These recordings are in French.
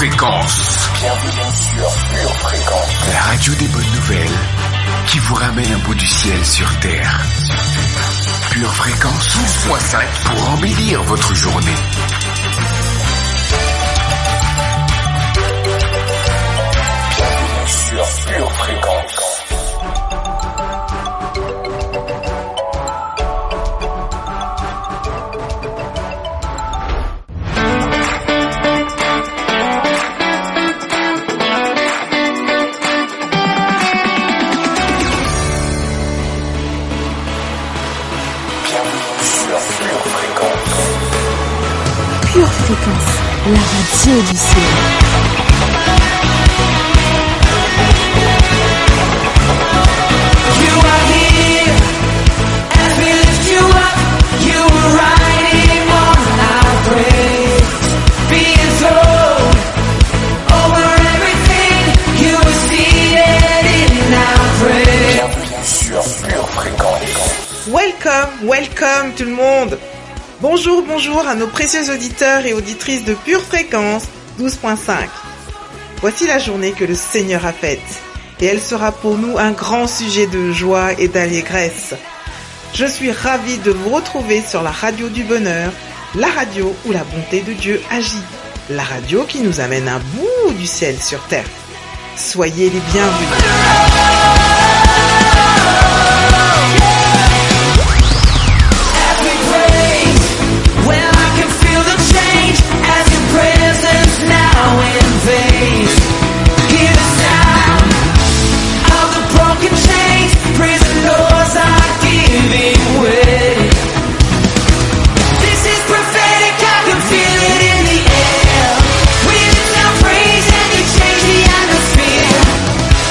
Fréquence. Bienvenue sur Pure Fréquence. La radio des bonnes nouvelles qui vous ramène un bout du ciel sur Terre. Pure Fréquence 12.5 pour embellir votre journée. Bienvenue sur Pure Fréquence. Pure Fréquence, la radio du ciel. You are here as we lift you up. You are riding on our praise, being thrown over everything. You are seated in our praise. Bienvenue sur Pure Fréquence. Welcome tout le monde. Bonjour à nos précieux auditeurs et auditrices de Pure Fréquence 12.5. Voici la journée que le Seigneur a faite, et elle sera pour nous un grand sujet de joie et d'allégresse. Je suis ravie de vous retrouver sur la radio du bonheur, la radio où la bonté de Dieu agit, la radio qui nous amène un bout du ciel sur terre. Soyez les bienvenus. Now invades, hear the sound of the broken chains. Prison doors are giving way. This is prophetic, I can feel it in the air. We lift our praise and you change the atmosphere.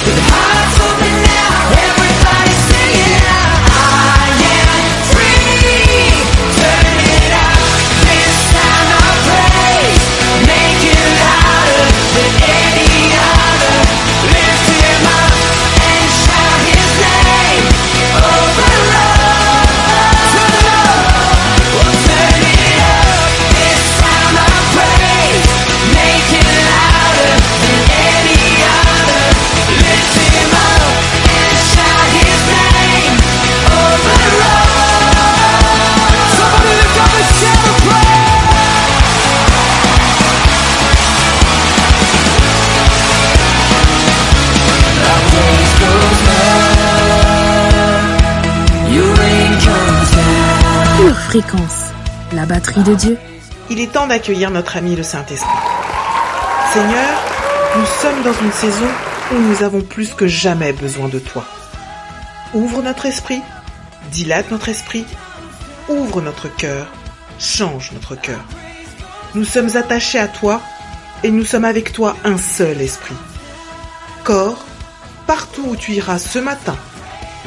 With hearts open now, everybody singing out. I am free, turn it up. This sound of praise, make it louder than any other. Lift him up and shout his name over all. We'll turn it up, this sound of praise, make it louder than any other. Lift him up and shout his name over all. Somebody lift up a shout of praise. Pure Fréquence, la batterie de Dieu. Il est temps d'accueillir notre ami le Saint-Esprit. Seigneur, nous sommes dans une saison où nous avons plus que jamais besoin de toi. Ouvre notre esprit, dilate notre esprit, ouvre notre cœur, change notre cœur. Nous sommes attachés à toi et nous sommes avec toi un seul esprit. Corps, partout où tu iras ce matin,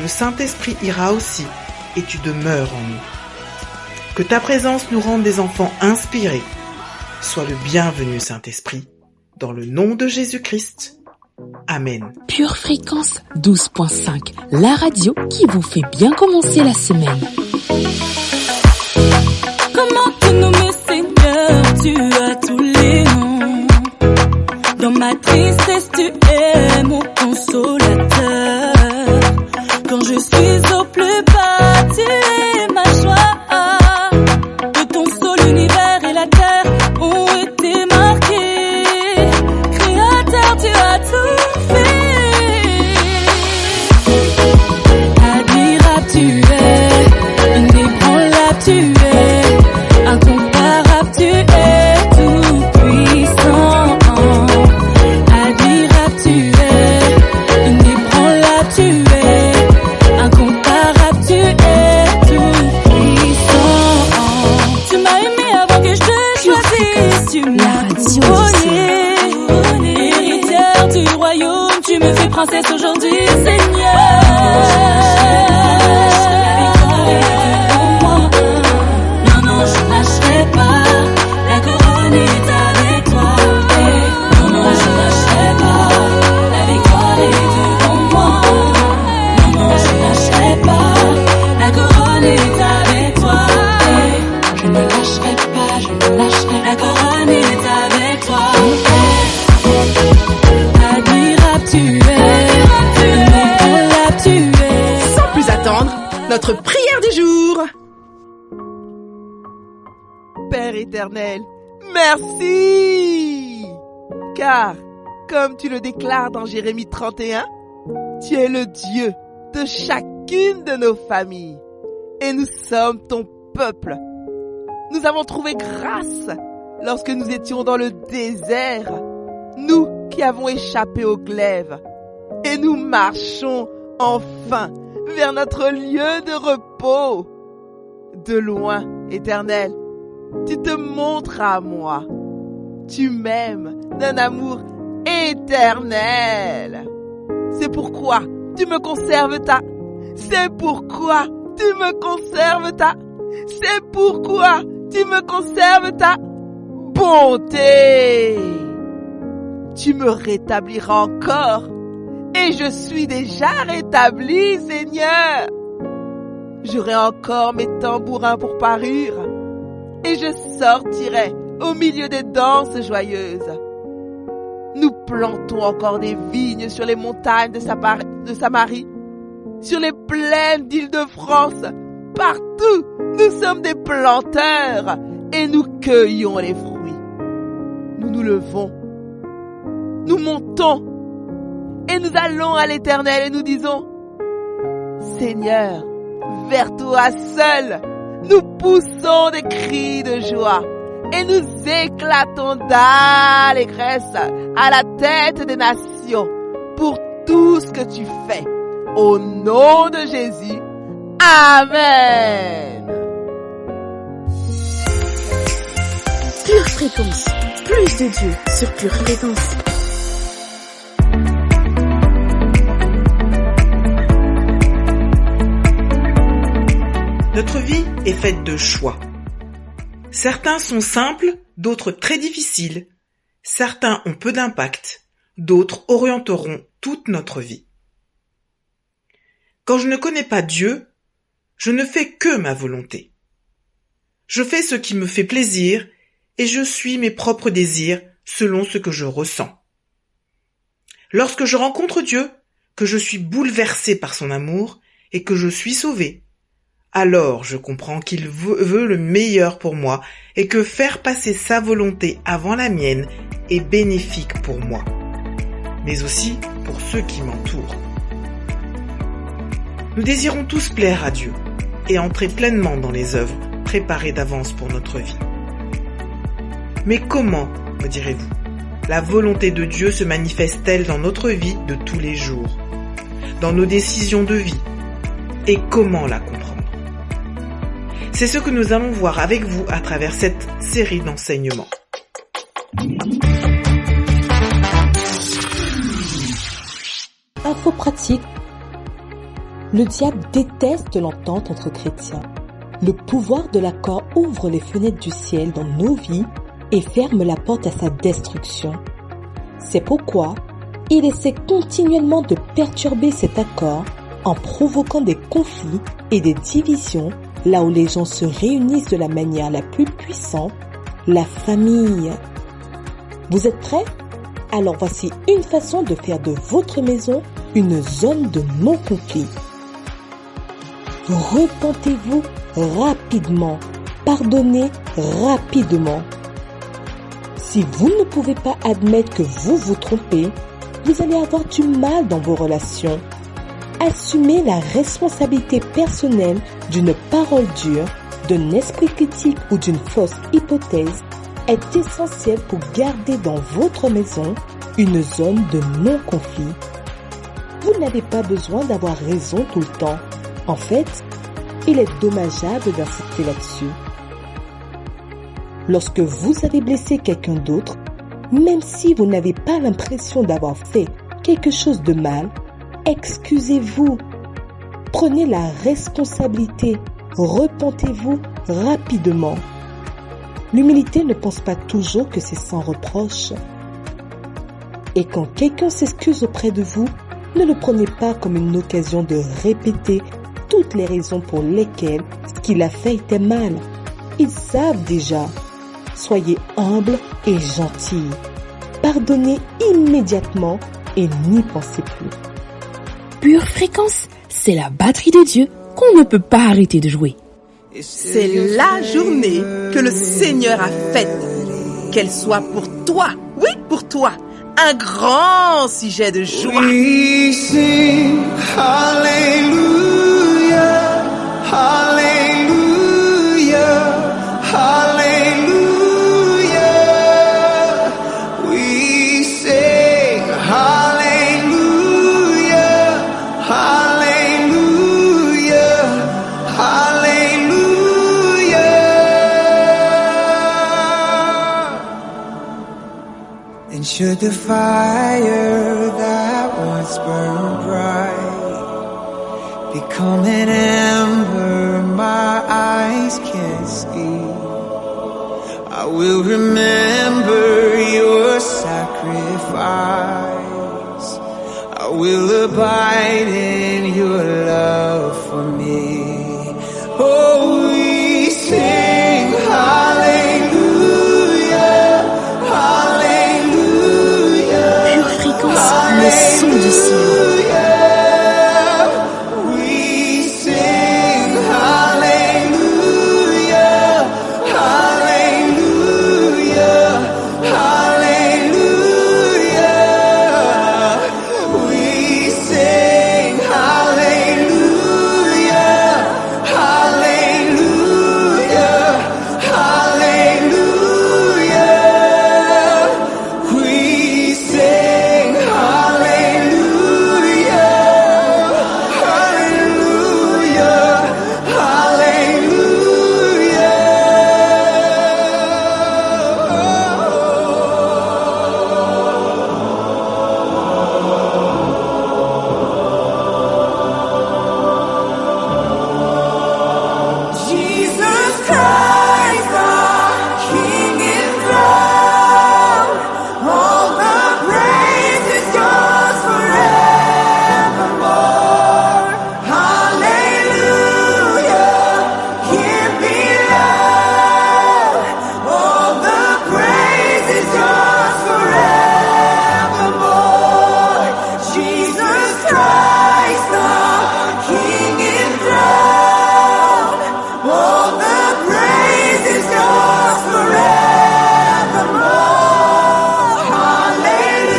le Saint-Esprit ira aussi et tu demeures en nous. Que ta présence nous rende des enfants inspirés. Sois le bienvenu, Saint-Esprit, dans le nom de Jésus-Christ. Amen. Pure Fréquence 12.5, la radio qui vous fait bien commencer la semaine. Comment te nommer Seigneur, tu as tous les noms. Dans ma tristesse, tu es mon consolateur. Quand je suis au plus bas, tu es ma joie. De ton sol, l'univers et la terre ont été marqués. Créateur, tu as tout fait. Admirable, tu es. Inébranlable, tu es. Incomparable, tu es. Tout puissant. Admirable, tu es. Inébranlable, tu es. Incomparable, tu es. Tout puissant. Tu m'as aimé avant que je te choisisse. Tu m'as donné. Héritière du royaume, tu me fais princesse aujourd'hui, Seigneur. Non, non, je lâcherai pas. La couronne est avec toi. Non, non, je lâcherai pas. La victoire est devant moi. Non, non, je lâcherai pas. La couronne est avec toi. Je ne lâcherai pas, je ne lâcherai pas. La couronne est avec toi. notre prière du jour. Père éternel, merci! Car, comme tu le déclares dans Jérémie 31, tu es le Dieu de chacune de nos familles. Et nous sommes ton peuple. Nous avons trouvé grâce lorsque nous étions dans le désert, nous qui avons échappé au glaive. Et nous marchons enfin vers notre lieu de repos. De loin, Éternel, tu te montres à moi. Tu m'aimes d'un amour éternel. C'est pourquoi tu me conserves ta. C'est pourquoi tu me conserves ta. C'est pourquoi tu me conserves ta bonté. Tu me rétabliras encore. Et je suis déjà rétabli, Seigneur. J'aurai encore mes tambourins pour parure. Et je sortirai au milieu des danses joyeuses. Nous plantons encore des vignes sur les montagnes de Samarie, sur les plaines d'Île-de-France. Partout, nous sommes des planteurs et nous cueillons les fruits. Nous nous levons, nous montons et nous allons à l'Éternel et nous disons: Seigneur, vers toi seul, nous poussons des cris de joie et nous éclatons d'allégresse à la tête des nations pour tout ce que tu fais. Au nom de Jésus, Amen. Pure Fréquence, plus de Dieu sur Pure Fréquence. Notre vie est faite de choix. Certains sont simples, d'autres très difficiles. Certains ont peu d'impact, d'autres orienteront toute notre vie. Quand je ne connais pas Dieu, je ne fais que ma volonté. Je fais ce qui me fait plaisir et je suis mes propres désirs selon ce que je ressens. Lorsque je rencontre Dieu, que je suis bouleversé par son amour et que je suis sauvé, alors je comprends qu'il veut le meilleur pour moi et que faire passer sa volonté avant la mienne est bénéfique pour moi, mais aussi pour ceux qui m'entourent. Nous désirons tous plaire à Dieu et entrer pleinement dans les œuvres préparées d'avance pour notre vie. Mais comment, me direz-vous, la volonté de Dieu se manifeste-t-elle dans notre vie de tous les jours, dans nos décisions de vie, et comment la comprendre? C'est ce que nous allons voir avec vous à travers cette série d'enseignements. Info pratique. Le diable déteste l'entente entre chrétiens. Le pouvoir de l'accord ouvre les fenêtres du ciel dans nos vies et ferme la porte à sa destruction. C'est pourquoi il essaie continuellement de perturber cet accord en provoquant des conflits et des divisions là où les gens se réunissent de la manière la plus puissante, la famille. Vous êtes prêts? Alors voici une façon de faire de votre maison une zone de non-conflit. Repentez-vous rapidement, pardonnez rapidement. Si vous ne pouvez pas admettre que vous vous trompez, vous allez avoir du mal dans vos relations. Assumez la responsabilité personnelle d'une parole dure, d'un esprit critique ou d'une fausse hypothèse est essentiel pour garder dans votre maison une zone de non-conflit. Vous n'avez pas besoin d'avoir raison tout le temps. En fait, il est dommageable d'insister là-dessus. Lorsque vous avez blessé quelqu'un d'autre, même si vous n'avez pas l'impression d'avoir fait quelque chose de mal, excusez-vous. Prenez la responsabilité. Repentez-vous rapidement. L'humilité ne pense pas toujours que c'est sans reproche. Et quand quelqu'un s'excuse auprès de vous, ne le prenez pas comme une occasion de répéter toutes les raisons pour lesquelles ce qu'il a fait était mal. Ils savent déjà. Soyez humble et gentil. Pardonnez immédiatement et n'y pensez plus. Pure Fréquence, c'est la batterie de Dieu qu'on ne peut pas arrêter de jouer. C'est la journée que le Seigneur a faite. Qu'elle soit pour toi, oui, pour toi, un grand sujet de joie. We sing hallelujah, hallelujah, hallelujah. We sing hallelujah, hallelujah, hallelujah. And should the fire that once burned bright become an ember my eyes can't see, I will remember your sacrifice. I will abide in your love for me. Oh, we sing hallelujah, hallelujah. Pure Fréquence, le son du ciel. We sing hallelujah, hallelujah, hallelujah. We sing hallelujah, hallelujah, hallelujah. We sing hallelujah, hallelujah, hallelujah. Jesus Christ, our King enthroned, all the praise is yours forevermore. Hallelujah, Him be love, all the praise is yours forevermore. Jesus Christ, our King enthroned, all the praise is yours forevermore. Hallelujah,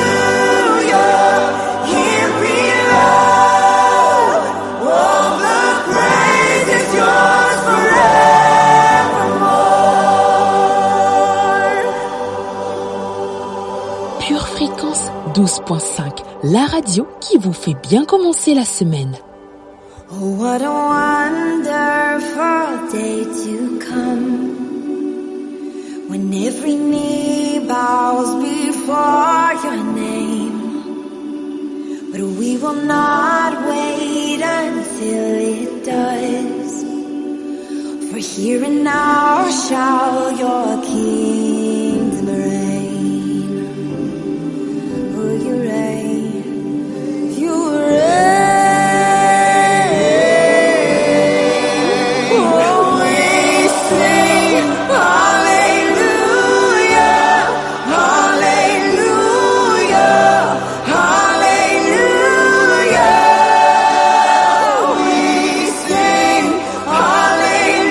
Him be love, all the praise is yours forevermore. Pure Fréquence 12.5, la radio qui vous fait bien commencer la semaine. Oh, what a wonderful day to come, when every knee bows before your name. But we will not wait until it does, for here and now shall your kingdom reign. Oh, you reign, you reign. Oh, we sing hallelujah, hallelujah, hallelujah. We sing hallelujah,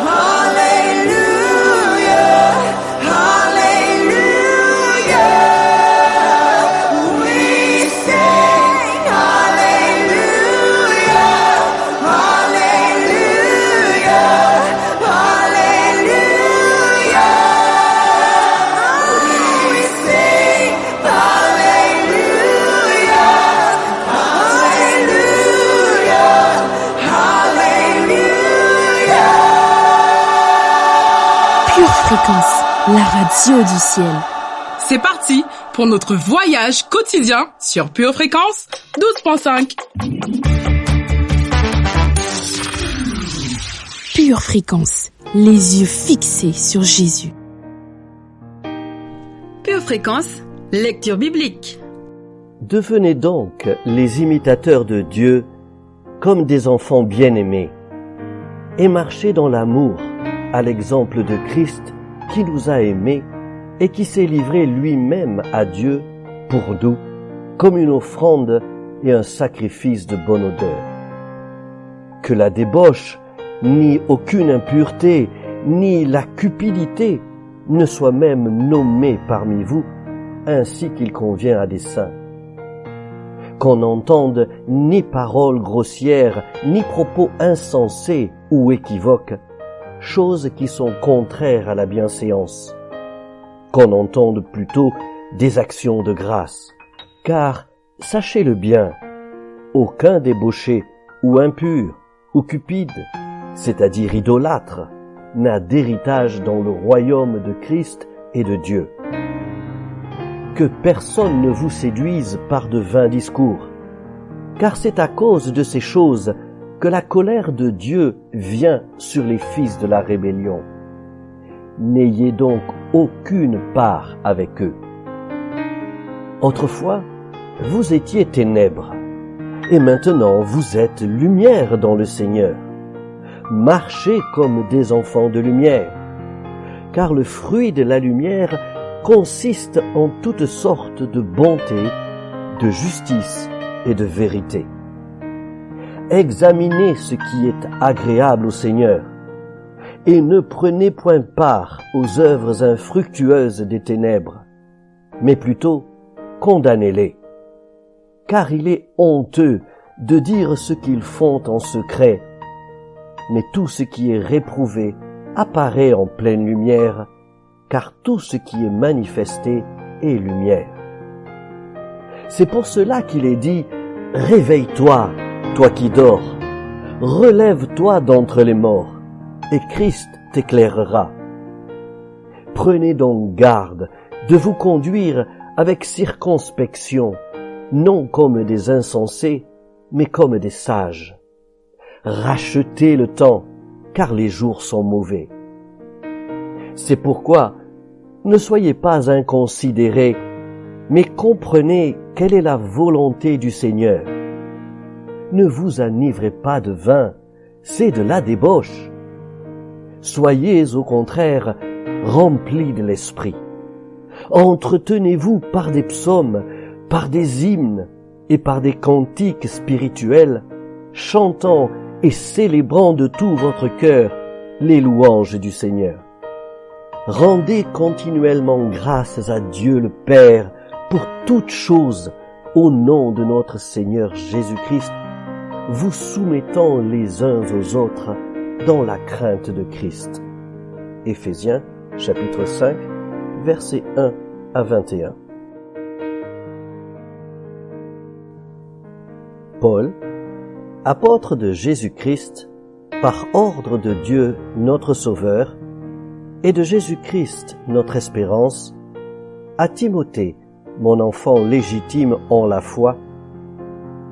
hallelujah, hallelujah. We sing hallelujah, Pure Fréquence, la radio du ciel. C'est parti pour notre voyage quotidien sur Pure Fréquence 12.5. Pure Fréquence, les yeux fixés sur Jésus. Pure Fréquence, lecture biblique. Devenez donc les imitateurs de Dieu comme des enfants bien-aimés et marchez dans l'amour à l'exemple de Christ qui nous a aimés et qui s'est livré lui-même à Dieu pour nous comme une offrande et un sacrifice de bonne odeur. que la débauche, ni aucune impureté, ni la cupidité ne soient même nommées parmi vous, ainsi qu'il convient à des saints. Qu'on n'entende ni paroles grossières, ni propos insensés ou équivoques, choses qui sont contraires à la bienséance. Qu'on entende plutôt des actions de grâce, car, sachez-le bien, aucun débauché ou impur ou cupide, c'est-à-dire idolâtre, n'a d'héritage dans le royaume de Christ et de Dieu. Que personne ne vous séduise par de vains discours, car c'est à cause de ces choses que la colère de Dieu vient sur les fils de la rébellion. N'ayez donc aucune part avec eux. Autrefois, vous étiez ténèbres, et maintenant vous êtes lumière dans le Seigneur. Marchez comme des enfants de lumière, car le fruit de la lumière consiste en toutes sortes de bonté, de justice et de vérité. Examinez ce qui est agréable au Seigneur, et ne prenez point part aux œuvres infructueuses des ténèbres, mais plutôt condamnez-les. Car il est honteux de dire ce qu'ils font en secret, mais tout ce qui est réprouvé apparaît en pleine lumière, car tout ce qui est manifesté est lumière. C'est pour cela qu'il est dit « Réveille-toi, toi qui dors, relève-toi d'entre les morts, et Christ t'éclairera. » Prenez donc garde de vous conduire avec circonspection, non comme des insensés, mais comme des sages. Rachetez le temps, car les jours sont mauvais. C'est pourquoi, ne soyez pas inconsidérés, mais comprenez quelle est la volonté du Seigneur. Ne vous enivrez pas de vin, c'est de la débauche. Soyez au contraire remplis de l'esprit. Entretenez-vous par des psaumes, par des hymnes et par des cantiques spirituels, chantant et célébrant de tout votre cœur les louanges du Seigneur. Rendez continuellement grâces à Dieu le Père pour toutes choses au nom de notre Seigneur Jésus-Christ, vous soumettant les uns aux autres dans la crainte de Christ. Éphésiens, chapitre 5, versets 1 à 21. Paul, apôtre de Jésus-Christ, par ordre de Dieu notre Sauveur, et de Jésus-Christ notre espérance, à Timothée, mon enfant légitime en la foi,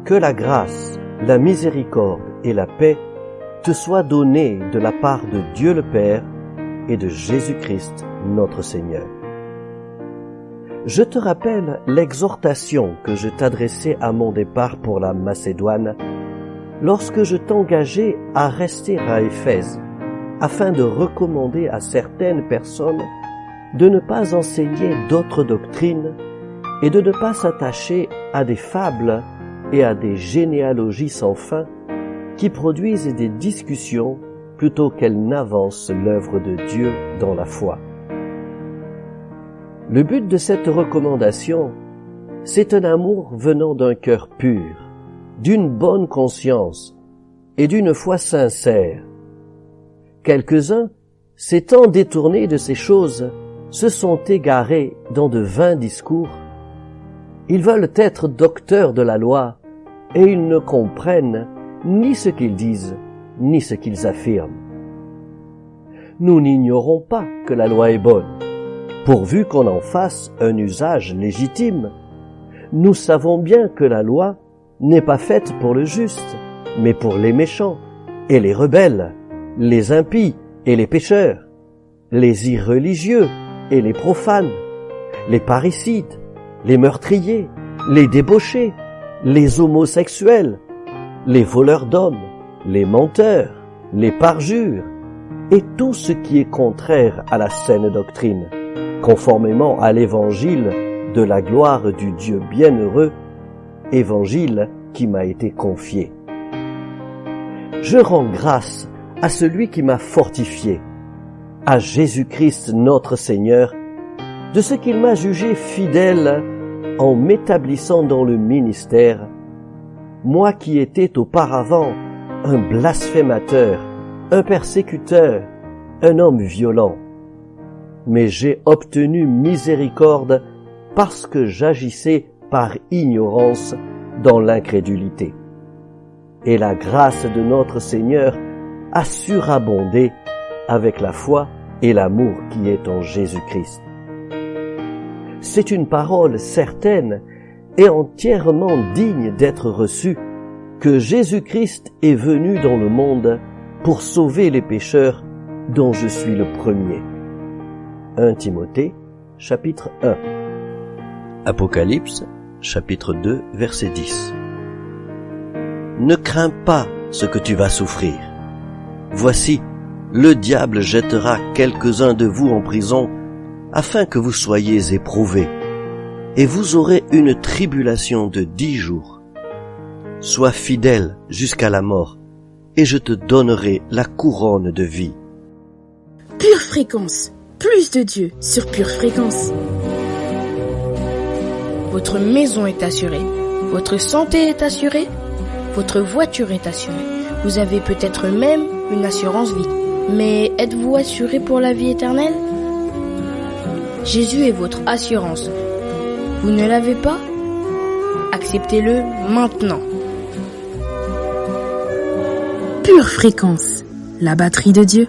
que la grâce, la miséricorde et la paix te soient données de la part de Dieu le Père et de Jésus-Christ notre Seigneur. Je te rappelle l'exhortation que je t'adressais à mon départ pour la Macédoine, lorsque je t'engageai à rester à Éphèse, afin de recommander à certaines personnes de ne pas enseigner d'autres doctrines et de ne pas s'attacher à des fables et à des généalogies sans fin qui produisent des discussions plutôt qu'elles n'avancent l'œuvre de Dieu dans la foi. Le but de cette recommandation, c'est un amour venant d'un cœur pur, d'une bonne conscience et d'une foi sincère. Quelques-uns, s'étant détournés de ces choses, se sont égarés dans de vains discours. Ils veulent être docteurs de la loi, et ils ne comprennent ni ce qu'ils disent, ni ce qu'ils affirment. Nous n'ignorons pas que la loi est bonne, pourvu qu'on en fasse un usage légitime. Nous savons bien que la loi n'est pas faite pour le juste, mais pour les méchants et les rebelles, les impies et les pécheurs, les irreligieux et les profanes, les parricides, les meurtriers, les débauchés, les homosexuels, les voleurs d'hommes, les menteurs, les parjures, et tout ce qui est contraire à la saine doctrine, conformément à l'évangile de la gloire du Dieu bienheureux, évangile qui m'a été confié. Je rends grâce à celui qui m'a fortifié, à Jésus-Christ notre Seigneur, de ce qu'il m'a jugé fidèle en m'établissant dans le ministère, moi qui étais auparavant un blasphémateur, un persécuteur, un homme violent. Mais j'ai obtenu miséricorde parce que j'agissais par ignorance dans l'incrédulité. Et la grâce de notre Seigneur a surabondé avec la foi et l'amour qui est en Jésus-Christ. C'est une parole certaine et entièrement digne d'être reçue que Jésus-Christ est venu dans le monde pour sauver les pécheurs dont je suis le premier. 1 Timothée, chapitre 1. Apocalypse, chapitre 2, verset 10. Ne crains pas ce que tu vas souffrir. Voici, le diable jettera quelques-uns de vous en prison afin que vous soyez éprouvés, et vous aurez une tribulation de 10 jours. Sois fidèle jusqu'à la mort, et je te donnerai la couronne de vie. Pure Fréquence, plus de Dieu sur Pure Fréquence. Votre maison est assurée, votre santé est assurée, votre voiture est assurée. Vous avez peut-être même une assurance vie. Mais êtes-vous assuré pour la vie éternelle? Jésus est votre assurance. Vous ne l'avez pas? Acceptez-le maintenant. Pure Fréquence, la batterie de Dieu.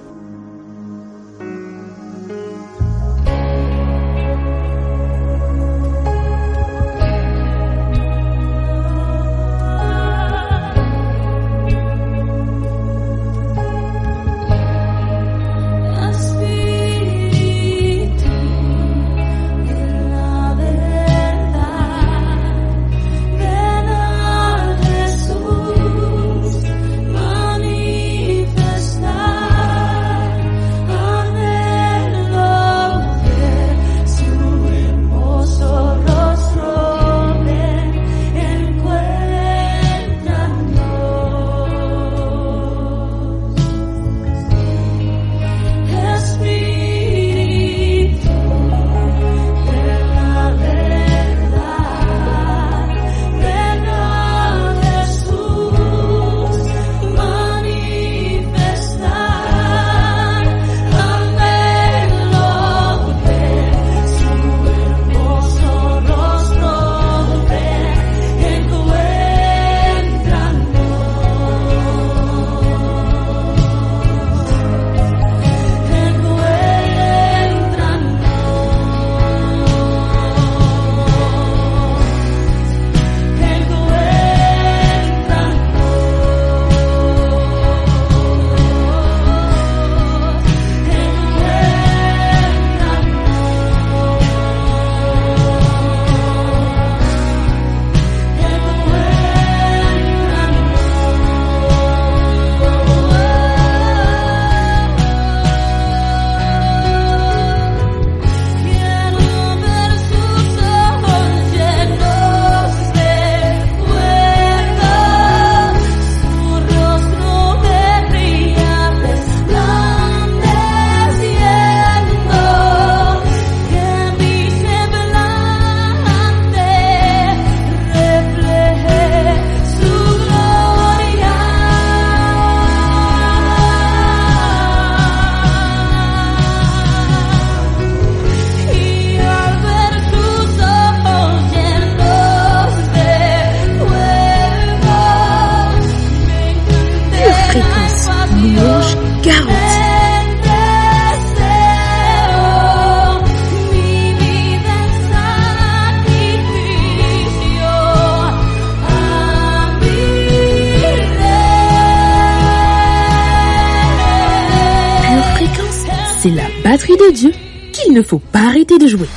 C'est la batterie de Dieu qu'il ne faut pas arrêter de jouer.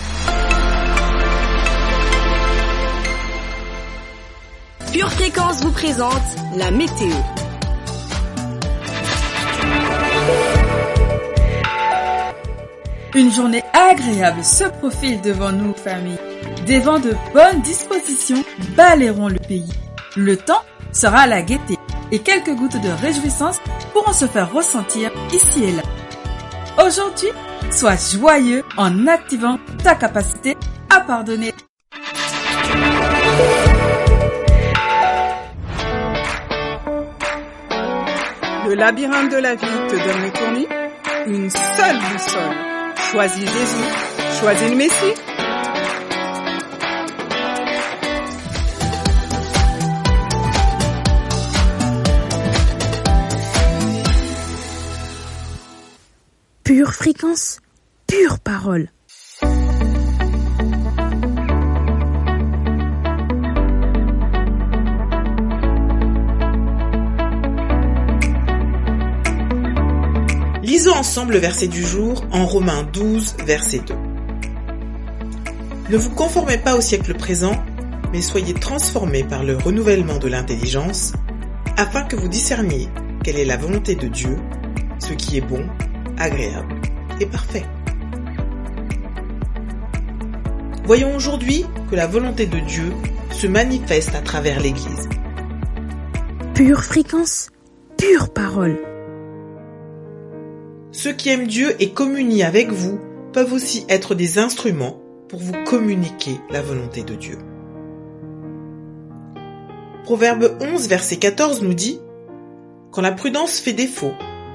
Pure Fréquence vous présente la météo. Une journée agréable se profile devant nous, famille. Des vents de bonne disposition balayeront le pays. Le temps sera à la gaieté. et quelques gouttes de réjouissance pourront se faire ressentir ici et là. Aujourd'hui, sois joyeux en activant ta capacité à pardonner. Le labyrinthe de la vie te donne le tournis. Une seule boussole. Choisis Jésus. Choisis le Messie. Pure fréquence, pure parole. Lisons ensemble le verset du jour en Romains 12, verset 2. Ne vous conformez pas au siècle présent, mais soyez transformés par le renouvellement de l'intelligence, afin que vous discerniez quelle est la volonté de Dieu, ce qui est bon, agréable et parfait. Voyons aujourd'hui que la volonté de Dieu se manifeste à travers l'Église. Pure fréquence, pure parole. Ceux qui aiment Dieu et communient avec vous peuvent aussi être des instruments pour vous communiquer la volonté de Dieu. Proverbe 11, verset 14 nous dit « Quand la prudence fait défaut,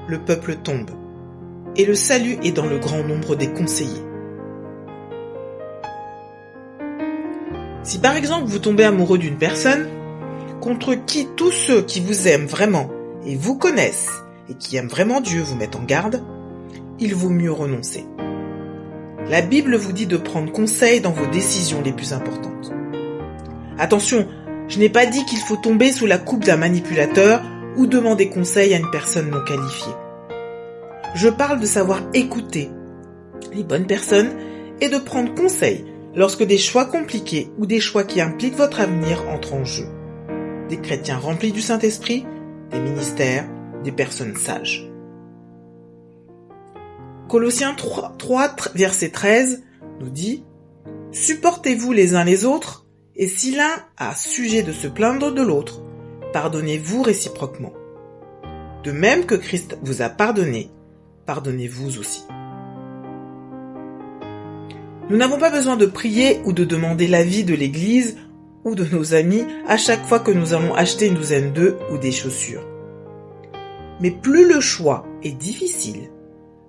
le peuple tombe, et le salut est dans le grand nombre des conseillers. » Si par exemple vous tombez amoureux d'une personne, contre qui tous ceux qui vous aiment vraiment et vous connaissent, et qui aiment vraiment Dieu vous mettent en garde, il vaut mieux renoncer. La Bible vous dit de prendre conseil dans vos décisions les plus importantes. Attention, je n'ai pas dit qu'il faut tomber sous la coupe d'un manipulateur ou demander conseil à une personne non qualifiée. Je parle de savoir écouter les bonnes personnes et de prendre conseil lorsque des choix compliqués ou des choix qui impliquent votre avenir entrent en jeu. Des chrétiens remplis du Saint-Esprit, des ministères, des personnes sages. Colossiens 3, verset 13 nous dit « Supportez-vous les uns les autres, et si l'un a sujet de se plaindre de l'autre, pardonnez-vous réciproquement. De même que Christ vous a pardonné, pardonnez-vous aussi. » Nous n'avons pas besoin de prier ou de demander l'avis de l'Église ou de nos amis à chaque fois que nous allons acheter une douzaine d'œufs ou des chaussures. Mais plus le choix est difficile,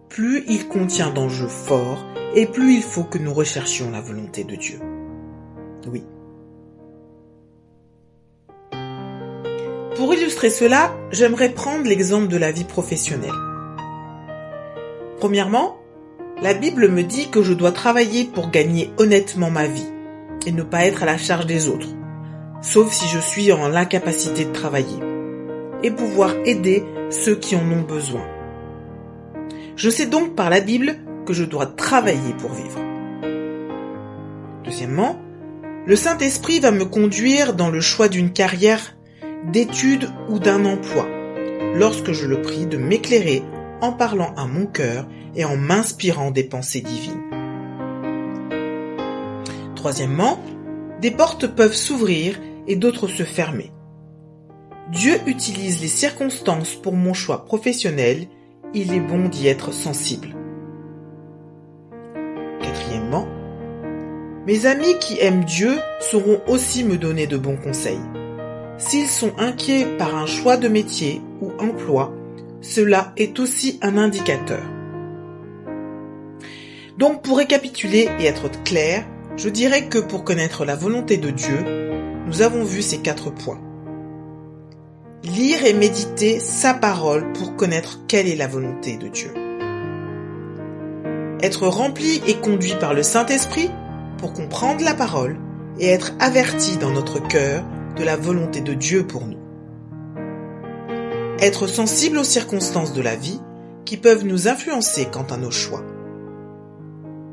plus il contient d'enjeux forts et plus il faut que nous recherchions la volonté de Dieu. Oui. Pour illustrer cela, j'aimerais prendre l'exemple de la vie professionnelle. Premièrement, la Bible me dit que je dois travailler pour gagner honnêtement ma vie et ne pas être à la charge des autres, sauf si je suis en l'incapacité de travailler, et pouvoir aider ceux qui en ont besoin. Je sais donc par la Bible que je dois travailler pour vivre. Deuxièmement, le Saint-Esprit va me conduire dans le choix d'une carrière, d'études ou d'un emploi, lorsque je le prie de m'éclairer en parlant à mon cœur et en m'inspirant des pensées divines. Troisièmement, des portes peuvent s'ouvrir et d'autres se fermer. Dieu utilise les circonstances pour mon choix professionnel, il est bon d'y être sensible. Quatrièmement, mes amis qui aiment Dieu sauront aussi me donner de bons conseils. S'ils sont inquiets par un choix de métier ou emploi, cela est aussi un indicateur. Donc pour récapituler et être clair, je dirais que pour connaître la volonté de Dieu, nous avons vu ces 4 points. Lire et méditer sa parole pour connaître quelle est la volonté de Dieu. Être rempli et conduit par le Saint-Esprit pour comprendre la parole et être averti dans notre cœur de la volonté de Dieu pour nous. Être sensible aux circonstances de la vie qui peuvent nous influencer quant à nos choix.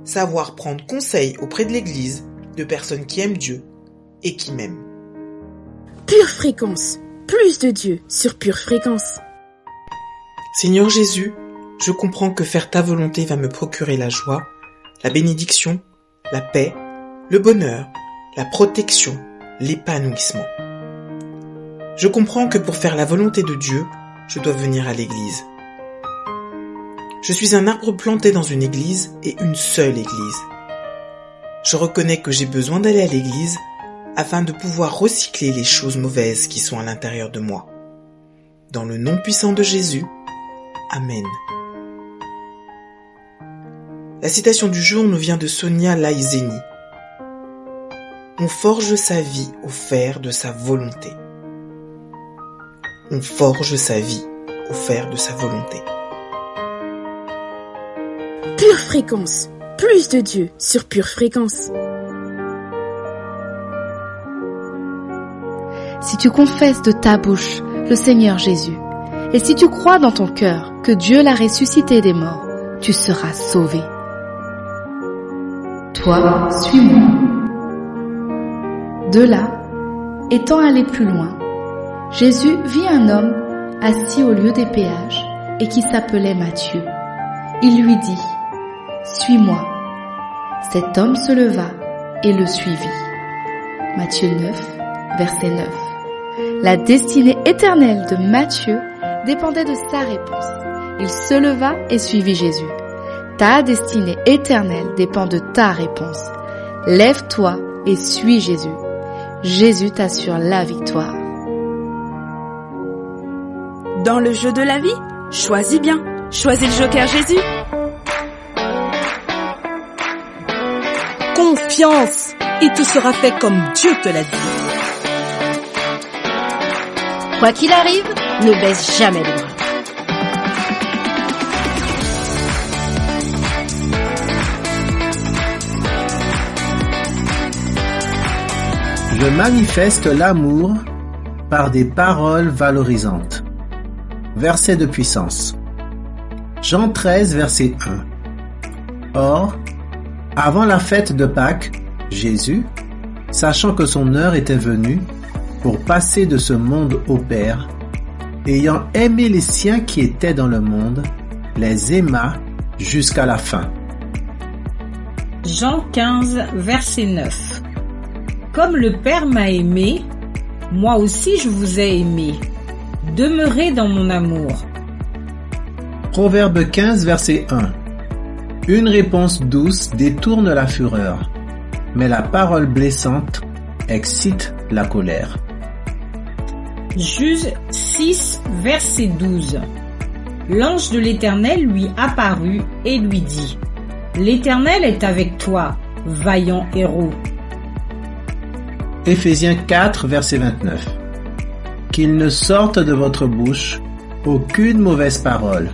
Savoir prendre conseil auprès de l'Église, de personnes qui aiment Dieu et qui m'aiment. Pure fréquence, plus de Dieu sur Pure fréquence. Seigneur Jésus, je comprends que faire ta volonté va me procurer la joie, la bénédiction, la paix, le bonheur, la protection, l'épanouissement. Je comprends que pour faire la volonté de Dieu, je dois venir à l'église. Je suis un arbre planté dans une église et une seule église. Je reconnais que j'ai besoin d'aller à l'église afin de pouvoir recycler les choses mauvaises qui sont à l'intérieur de moi. Dans le nom puissant de Jésus, Amen. La citation du jour nous vient de Sonia Laizeni. On forge sa vie au fer de sa volonté. On forge sa vie au fer de sa volonté. Pure Fréquence, plus de Dieu sur Pure Fréquence. Si tu confesses de ta bouche le Seigneur Jésus, et si tu crois dans ton cœur que Dieu l'a ressuscité des morts, tu seras sauvé. Toi, suis-moi. De là, étant allé plus loin, Jésus vit un homme assis au lieu des péages et qui s'appelait Matthieu. Il lui dit: « Suis-moi ». Cet homme se leva et le suivit. Matthieu 9, verset 9. La destinée éternelle de Matthieu dépendait de sa réponse. Il se leva et suivit Jésus. Ta destinée éternelle dépend de ta réponse. Lève-toi et suis Jésus. Jésus t'assure la victoire. Dans le jeu de la vie, choisis bien. Choisis le joker Jésus. Confiance, il te sera fait comme Dieu te l'a dit. Quoi qu'il arrive, ne baisse jamais les bras. Je manifeste l'amour par des paroles valorisantes. Verset de puissance. Jean 13, verset 1. Or, avant la fête de Pâques, Jésus, sachant que son heure était venue pour passer de ce monde au Père, ayant aimé les siens qui étaient dans le monde, les aima jusqu'à la fin. Jean 15, verset 9. Comme le Père m'a aimé, moi aussi je vous ai aimé. Demeurez dans mon amour. Proverbe 15, verset 1. Une réponse douce détourne la fureur, mais la parole blessante excite la colère. Juge 6, verset 12. L'ange de l'Éternel lui apparut et lui dit: L'Éternel est avec toi, vaillant héros. Éphésiens 4, verset 29. Qu'il ne sorte de votre bouche aucune mauvaise parole,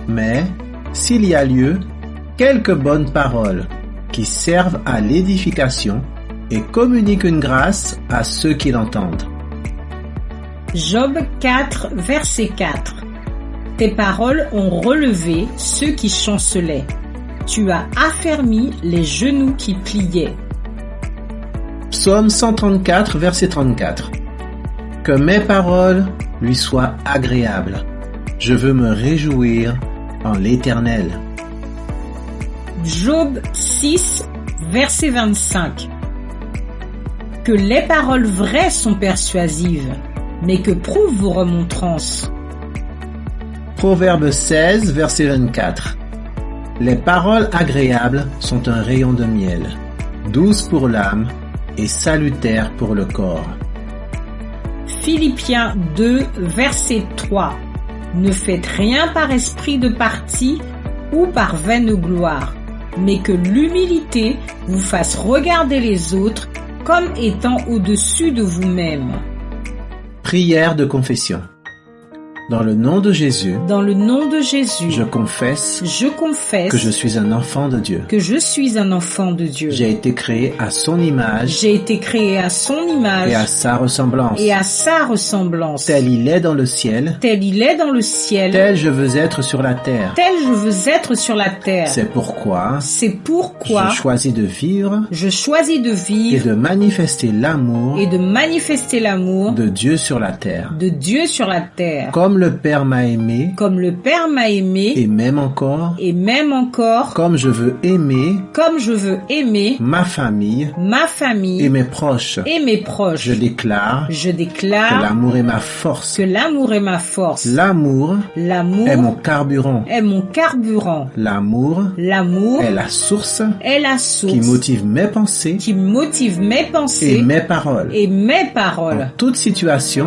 mais, s'il y a lieu, quelques bonnes paroles qui servent à l'édification et communiquent une grâce à ceux qui l'entendent. Job 4, verset 4. Tes paroles ont relevé ceux qui chancelaient. Tu as affermi les genoux qui pliaient. Psaume 134, verset 34. Que mes paroles lui soient agréables. Je veux me réjouir en l'Éternel. Job 6, verset 25. Que les paroles vraies sont persuasives, mais que prouvent vos remontrances. Proverbe 16, verset 24. Les paroles agréables sont un rayon de miel, douces pour l'âme et salutaires pour le corps. Philippiens 2, verset 3. Ne faites rien par esprit de parti ou par vaine gloire, mais que l'humilité vous fasse regarder les autres comme étant au-dessus de vous-même. Prière de confession. Dans le nom de Jésus, je confesse que je suis un enfant de Dieu. J'ai été créé à son image. Et à sa ressemblance. Tel il est dans le ciel. Tel je veux être sur la terre. C'est pourquoi je choisis de vivre et de manifester l'amour de Dieu sur la terre. Comme Comme le Père m'a aimé, comme le Père m'a aimé, et même encore, comme je veux aimer ma famille, et mes proches. Je déclare que l'amour est ma force. L'amour est mon carburant. L'amour est la source qui motive mes pensées et mes paroles. En toute situation,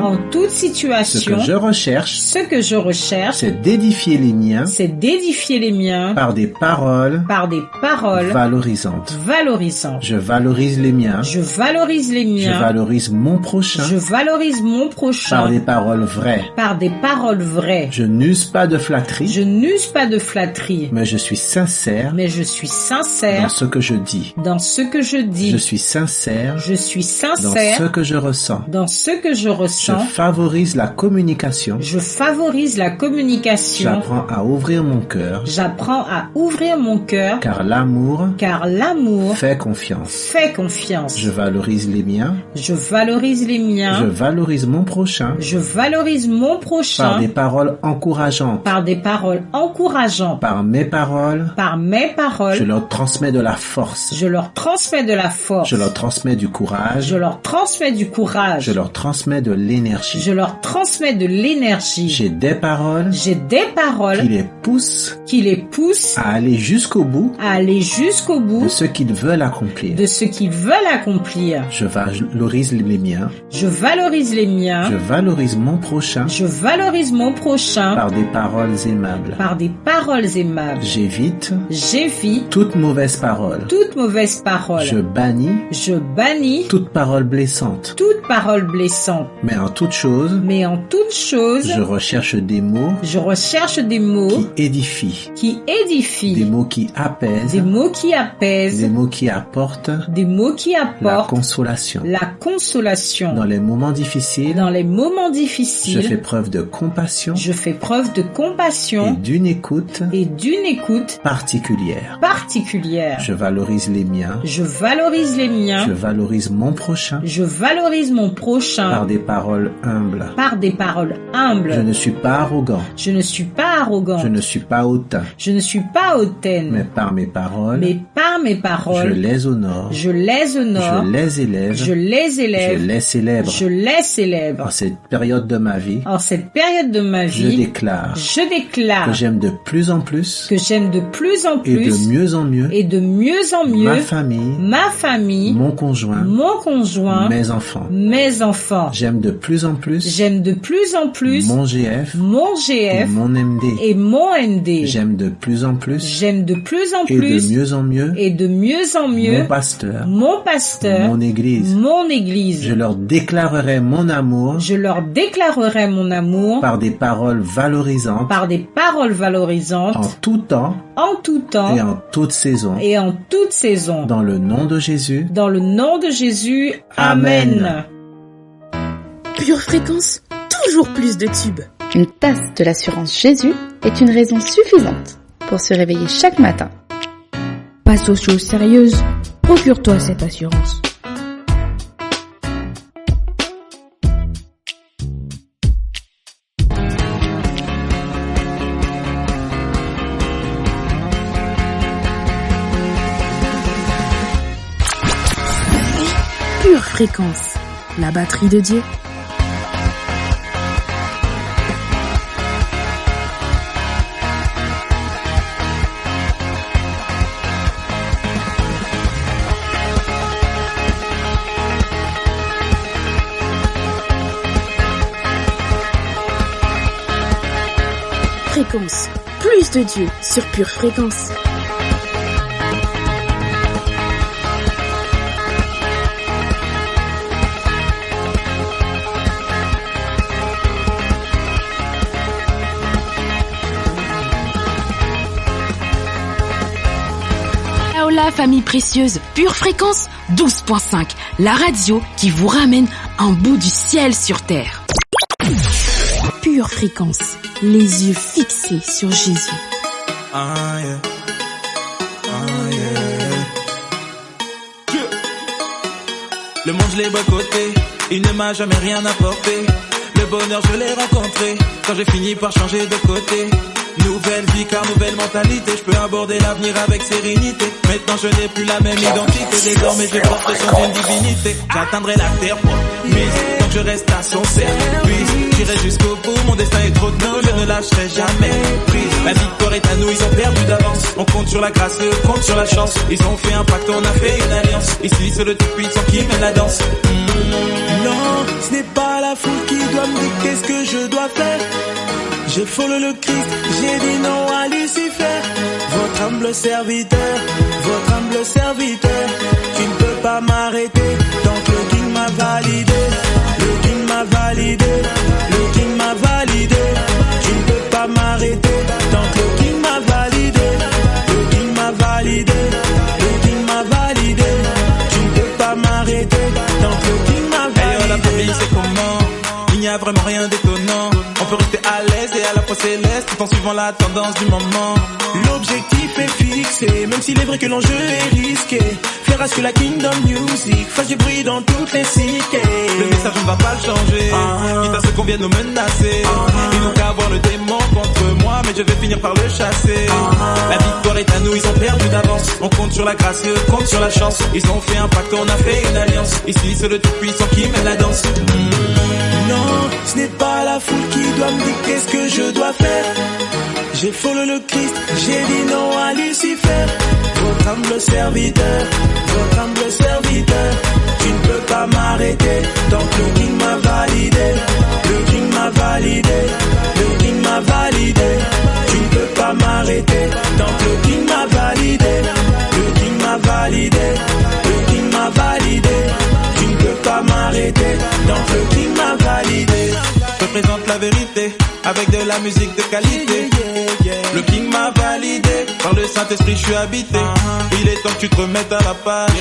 ce que je recherche, c'est d'édifier les miens par des paroles valorisantes. Je valorise les miens. Je valorise mon prochain par des paroles vraies. Je n'use pas de flatterie, mais je suis sincère dans ce que je dis. Je suis sincère dans ce que je ressens. Je favorise la communication. J'apprends à ouvrir mon cœur. Car l'amour fait confiance. Je valorise les miens. Je valorise mon prochain. Par des paroles encourageantes. Par mes paroles. Je leur transmets de la force. Je leur transmets du courage. Je leur transmets de l'énergie. J'ai des paroles qui les poussent à aller jusqu'au bout de ce qu'ils veulent accomplir. Je valorise les miens. Je valorise mon prochain. Par des paroles aimables. J'évite toute mauvaise parole. Je bannis toute parole blessante. Mais en toute chose, je recherche des mots qui édifient. Des mots qui apaisent. Des mots qui apportent la consolation. Dans les moments difficiles, je fais preuve de compassion. Et d'une écoute particulière. Je valorise les miens. Je valorise mon prochain. Par des paroles humbles. Je ne suis pas arrogant. Je ne suis pas hautain. Mais par mes paroles, je les honore. Je les élève. Je les célèbre. En cette période de ma vie, je déclare que j'aime de plus en plus et de mieux en mieux ma famille, mon conjoint, mes enfants. J'aime de plus en plus mon GF et mon MD. J'aime de plus en plus et de mieux en mieux mon pasteur, mon église. Je leur déclarerai mon amour par des paroles valorisantes en tout temps et en toute saison. Dans le nom de Jésus. Amen. Pure Fréquence, toujours plus de tubes. Une tasse de l'assurance Jésus est une raison suffisante pour se réveiller chaque matin. Passe aux choses sérieuses, procure-toi cette assurance. Pure Fréquence, la batterie de Dieu. Fréquence, plus de Dieu sur Pure Fréquence. Hola famille précieuse, Pure Fréquence 12.5, la radio qui vous ramène un bout du ciel sur terre. Pure Fréquence, les yeux fixés sur Jésus. Le monde je l'ai boycotté, il ne m'a jamais rien apporté. Le bonheur je l'ai rencontré quand j'ai fini par changer de côté. Nouvelle vie car nouvelle mentalité, je peux aborder l'avenir avec sérénité. Maintenant je n'ai plus la même identité, désormais je porte le son d'une divinité. J'atteindrai la terre promise, tant que je reste à son service. J'irai jusqu'au bout, mon destin est trop tôt, je ne lâcherai jamais prise. La victoire est à nous, ils ont perdu d'avance. On compte sur la grâce, on compte sur la chance. Ils ont fait un pacte, on a fait une alliance. Ici c'est le tout-puissant qui mène la danse. Non, ce n'est pas la foule qui doit me dire qu'est-ce que je dois faire. J'ai follow le Christ, j'ai dit non à Lucifer. Votre humble serviteur, tu ne peux pas m'arrêter tant que le King m'a validé. Le King m'a validé, le King m'a validé. Tu ne peux pas m'arrêter tant que le King m'a validé. Le King m'a validé, le King m'a validé. Tu ne peux pas m'arrêter tant que le King m'a validé. D'ailleurs la famille c'est comment? Il n'y a vraiment rien d'étonnant. On peut rester à l'aise et à la fois céleste tout en suivant la tendance du moment. L'objectif est fixé, même s'il est vrai que l'enjeu est risqué. Faire à ce que la Kingdom Music fasse du bruit dans toutes les cités. Le message on ne va pas le changer, quitte à ceux qu'on vienne nous menacer. Ils n'ont qu'à avoir le démon contre moi, mais je vais finir par le chasser. La victoire est à nous, ils ont perdu d'avance. On compte sur la grâce, on compte sur la chance. Ils ont fait un pacte, on a fait une alliance. Ici c'est le tout-puissant qui mène la danse. Non, ce n'est pas la foule qui doit me dire qu'est-ce que je dois faire. J'ai follow le Christ, j'ai dit non à Lucifer. Votre humble serviteur, tu ne peux pas m'arrêter tant que le King m'a validé. Le King m'a validé, le King m'a validé. Tu ne peux pas m'arrêter tant que le King m'a validé. Le King m'a validé, le King m'a validé. Tu ne peux pas m'arrêter tant que le King m'a validé. Je présente la vérité avec de la musique de qualité. Le King m'a validé, par le Saint-Esprit je suis habité. Il est temps que tu te remettes à la page.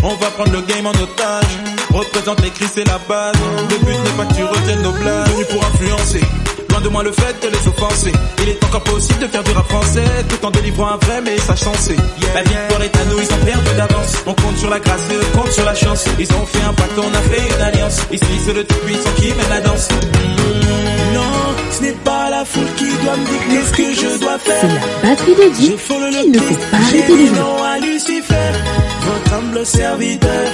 On va prendre le game en otage. Représente les Christ c'est la base. Le but n'est pas que tu retiennes nos blagues, venu pour influencer. Loin de moi le fait de les offenser. Il est encore possible de faire du rap français tout en délivrant un vrai message sensé. La victoire est à nous, ils ont perdu d'avance. On compte sur la grâce, on compte sur la chance. Ils ont fait un pacte, on a fait une alliance. Ici c'est le tout-puissant qui mène la danse. Non, ce n'est pas la foule qui doit me dire qu'est-ce que je dois faire. C'est la batterie de Dieu qui ne faut pas arrêter de jouer. Non à Lucifer, votre humble serviteur,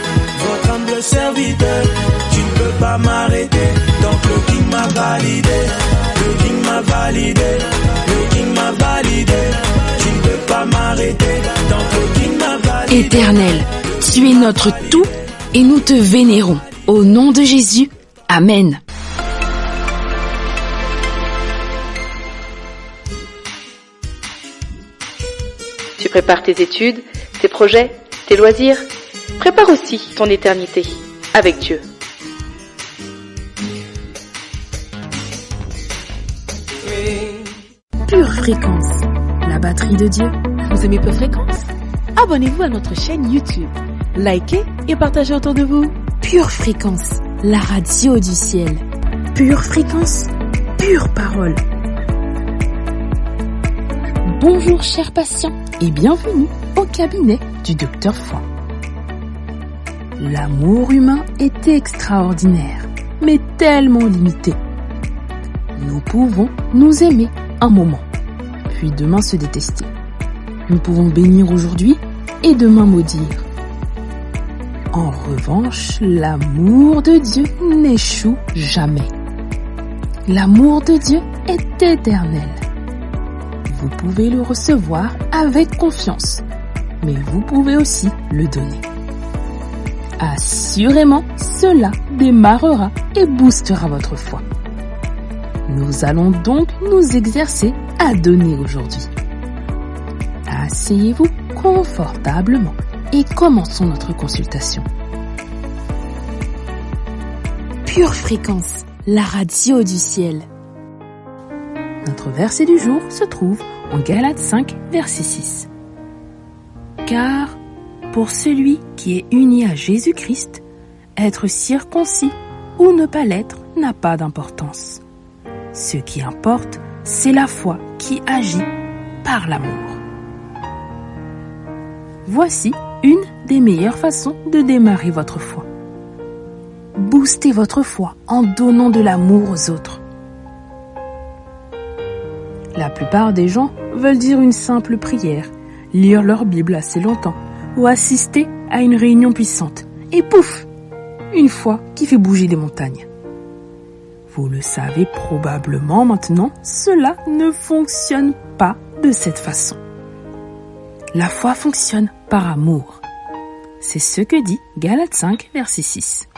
tu ne peux pas m'arrêter tant que le King m'a validé. Le King m'a validé, le King m'a validé. Tu ne peux pas m'arrêter tant que le King m'a validé. Éternel, tu es notre tout et nous te vénérons. Au nom de Jésus, Amen. Tu prépares tes études, tes projets, tes loisirs. Prépare aussi ton éternité avec Dieu. Pure Fréquence, la batterie de Dieu. Vous aimez Pure Fréquence? Abonnez-vous à notre chaîne YouTube. Likez et partagez autour de vous. Pure Fréquence, la radio du ciel. Pure Fréquence, pure parole. Bonjour chers patients et bienvenue au cabinet du Docteur Foin. L'amour humain est extraordinaire, mais tellement limité. Nous pouvons nous aimer un moment, puis demain se détester. Nous pouvons bénir aujourd'hui et demain maudire. En revanche, l'amour de Dieu n'échoue jamais. L'amour de Dieu est éternel. Vous pouvez le recevoir avec confiance, mais vous pouvez aussi le donner. Assurément, cela démarrera et boostera votre foi. Nous allons donc nous exercer à donner aujourd'hui. Asseyez-vous confortablement et commençons notre consultation. Pure Fréquence, la radio du ciel. Notre verset du jour se trouve en Galates 5, verset 6. Car pour celui qui est uni à Jésus-Christ, être circoncis ou ne pas l'être n'a pas d'importance. Ce qui importe, c'est la foi qui agit par l'amour. Voici une des meilleures façons de démarrer votre foi. booster votre foi en donnant de l'amour aux autres. La plupart des gens veulent dire une simple prière, lire leur Bible assez longtemps ou assister à une réunion puissante. Et pouf, une foi qui fait bouger des montagnes. Vous le savez probablement maintenant, cela ne fonctionne pas de cette façon. La foi fonctionne par amour. C'est ce que dit Galates 5, verset 6.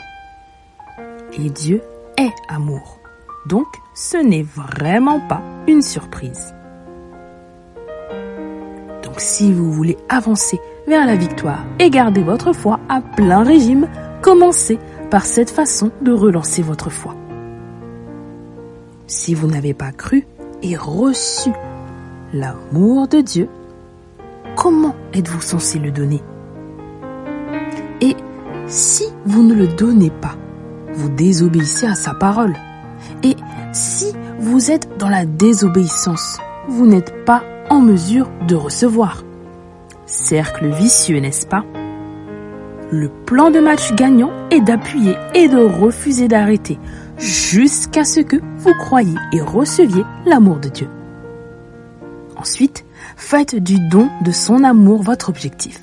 Et Dieu est amour. Donc, ce n'est vraiment pas une surprise. Donc, si vous voulez avancer vers la victoire et garder votre foi à plein régime, commencez par cette façon de relancer votre foi. Si vous n'avez pas cru et reçu l'amour de Dieu, comment êtes-vous censé le donner? Et si vous ne le donnez pas, vous désobéissez à sa parole. Et si vous êtes dans la désobéissance, vous n'êtes pas en mesure de recevoir. Cercle vicieux, n'est-ce pas? Le plan de match gagnant est d'appuyer et de refuser d'arrêter jusqu'à ce que vous croyiez et receviez l'amour de Dieu. Ensuite, faites du don de son amour votre objectif.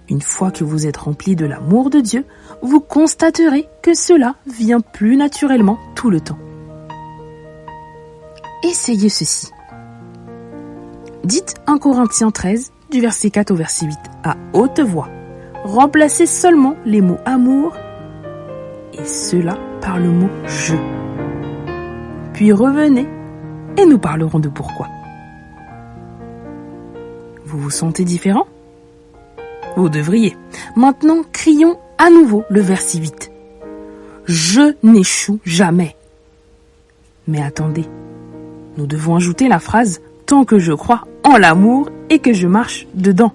Une fois que vous êtes rempli de l'amour de Dieu, vous constaterez que cela vient plus naturellement tout le temps. Essayez ceci. Dites 1 Corinthiens 13, du verset 4 au verset 8, à haute voix. Remplacez seulement les mots amour et cela par le mot je. Puis revenez et nous parlerons de pourquoi. Vous vous sentez différent? Vous devriez. Maintenant, crions à nouveau le verset 8. Je n'échoue jamais. Mais attendez, nous devons ajouter la phrase « tant que je crois en l'amour et que je marche dedans ».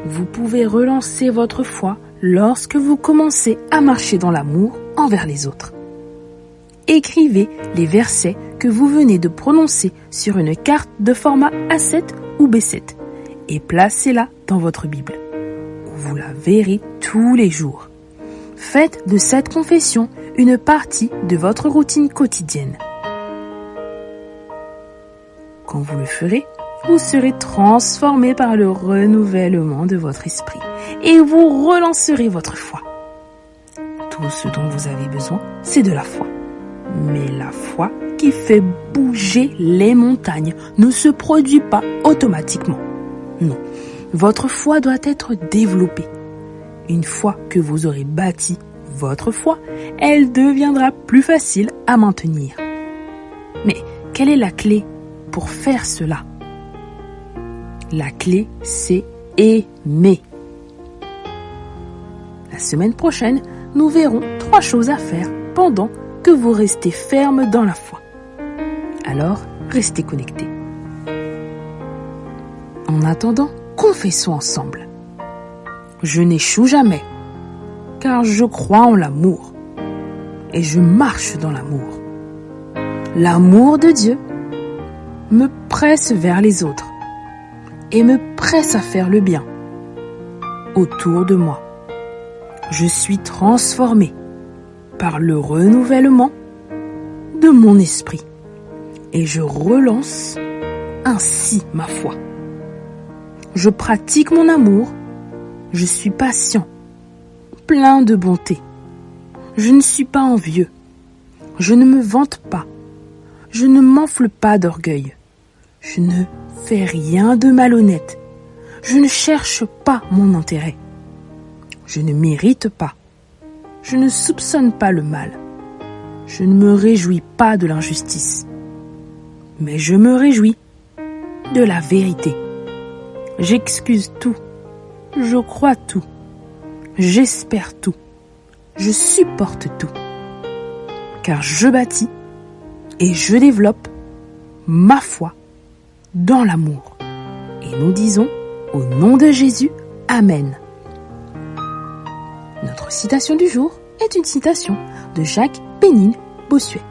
Vous pouvez relancer votre foi lorsque vous commencez à marcher dans l'amour envers les autres. Écrivez les versets que vous venez de prononcer sur une carte de format A7 ou B7 et placez-la dans votre Bible, où vous la verrez tous les jours. Faites de cette confession une partie de votre routine quotidienne. Quand vous le ferez, vous serez transformé par le renouvellement de votre esprit et vous relancerez votre foi. Tout ce dont vous avez besoin, c'est de la foi. Mais la foi qui fait bouger les montagnes ne se produit pas automatiquement. Non, votre foi doit être développée. Une fois que vous aurez bâti votre foi, elle deviendra plus facile à maintenir. Mais quelle est la clé pour faire cela? La clé, c'est aimer. La semaine prochaine, nous verrons 3 choses à faire pendant que vous restez ferme dans la foi. Alors, restez connectés. En attendant, confessons ensemble. Je n'échoue jamais, car je crois en l'amour et je marche dans l'amour. L'amour de Dieu me presse vers les autres et me presse à faire le bien autour de moi. Je suis transformé par le renouvellement de mon esprit et je relance ainsi ma foi. Je pratique mon amour, je suis patient, plein de bonté. Je ne suis pas envieux, je ne me vante pas, je ne m'enfle pas d'orgueil, je ne fais rien de malhonnête, je ne cherche pas mon intérêt, je ne mérite pas, je ne soupçonne pas le mal, je ne me réjouis pas de l'injustice, mais je me réjouis de la vérité. J'excuse tout, je crois tout, j'espère tout, je supporte tout, car je bâtis et je développe ma foi dans l'amour. Et nous disons, au nom de Jésus, Amen. Notre citation du jour est une citation de Jacques Pénine Bossuet.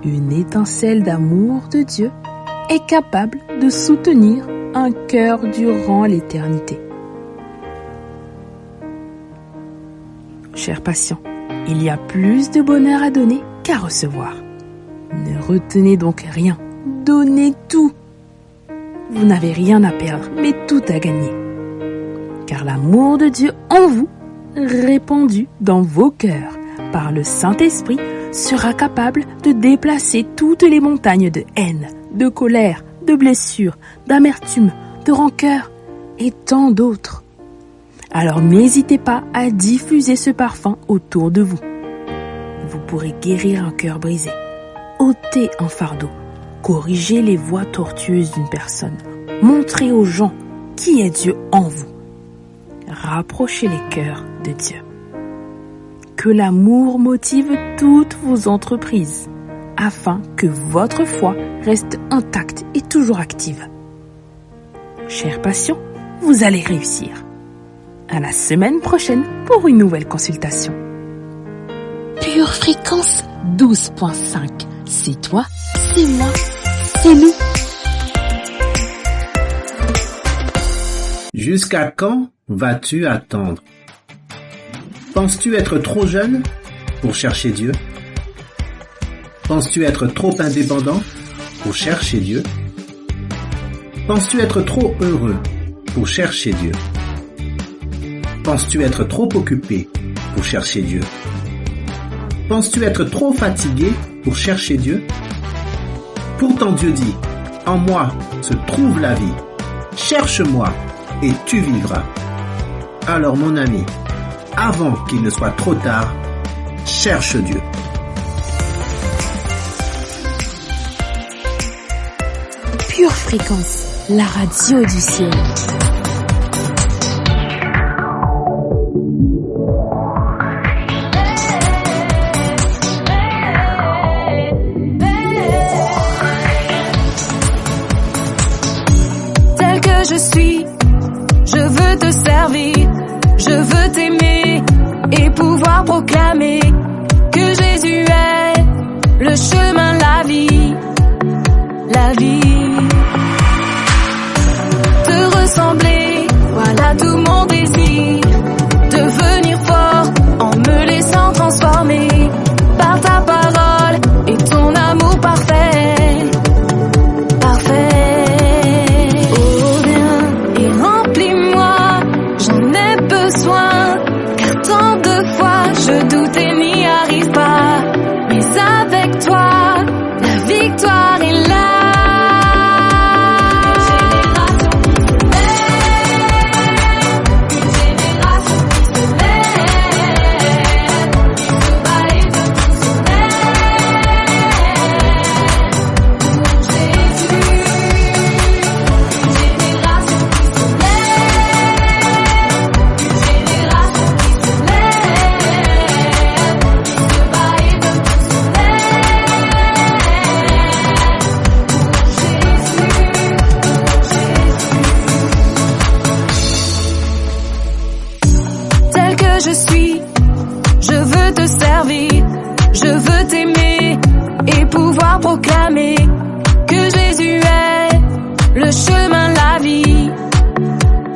Une étincelle d'amour de Dieu est capable de soutenir un cœur durant l'éternité. Chers patients, il y a plus de bonheur à donner qu'à recevoir. Ne retenez donc rien, donnez tout. Vous n'avez rien à perdre, mais tout à gagner. Car l'amour de Dieu en vous, répandu dans vos cœurs par le Saint-Esprit, sera capable de déplacer toutes les montagnes de haine, de colère, de blessures, d'amertume, de rancœur et tant d'autres. Alors n'hésitez pas à diffuser ce parfum autour de vous. Vous pourrez guérir un cœur brisé, ôter un fardeau, corriger les voies tortueuses d'une personne, montrer aux gens qui est Dieu en vous. Rapprochez les cœurs de Dieu. Que l'amour motive toutes vos entreprises, afin que votre foi reste intacte et toujours active. Chers patients, vous allez réussir. À la semaine prochaine pour une nouvelle consultation. Pure fréquence 12.5. C'est toi, c'est moi, c'est nous. Jusqu'à quand vas-tu attendre? Penses-tu être trop jeune pour chercher Dieu? Penses-tu être trop indépendant pour chercher Dieu? Penses-tu être trop heureux pour chercher Dieu? Penses-tu être trop occupé pour chercher Dieu? Penses-tu être trop fatigué pour chercher Dieu? Pourtant Dieu dit, en moi se trouve la vie. Cherche-moi et tu vivras. Alors mon ami, avant qu'il ne soit trop tard, cherche Dieu. Pure fréquence, la radio du ciel. Tel que je suis, je veux te servir, je veux t'aimer et pouvoir proclamer que Jésus est le chemin, la vie, la vie. Te ressembler, voilà tout mon désir, devenir fort en me laissant transformer par ta parole et ton amour parfait, parfait. Oh viens et remplis-moi, j'en ai besoin, car tant de fois je doute et n'y arrive pas, mais avec toi, la victoire est là. Je suis, je veux te servir, je veux t'aimer et pouvoir proclamer que Jésus est le chemin, la vie,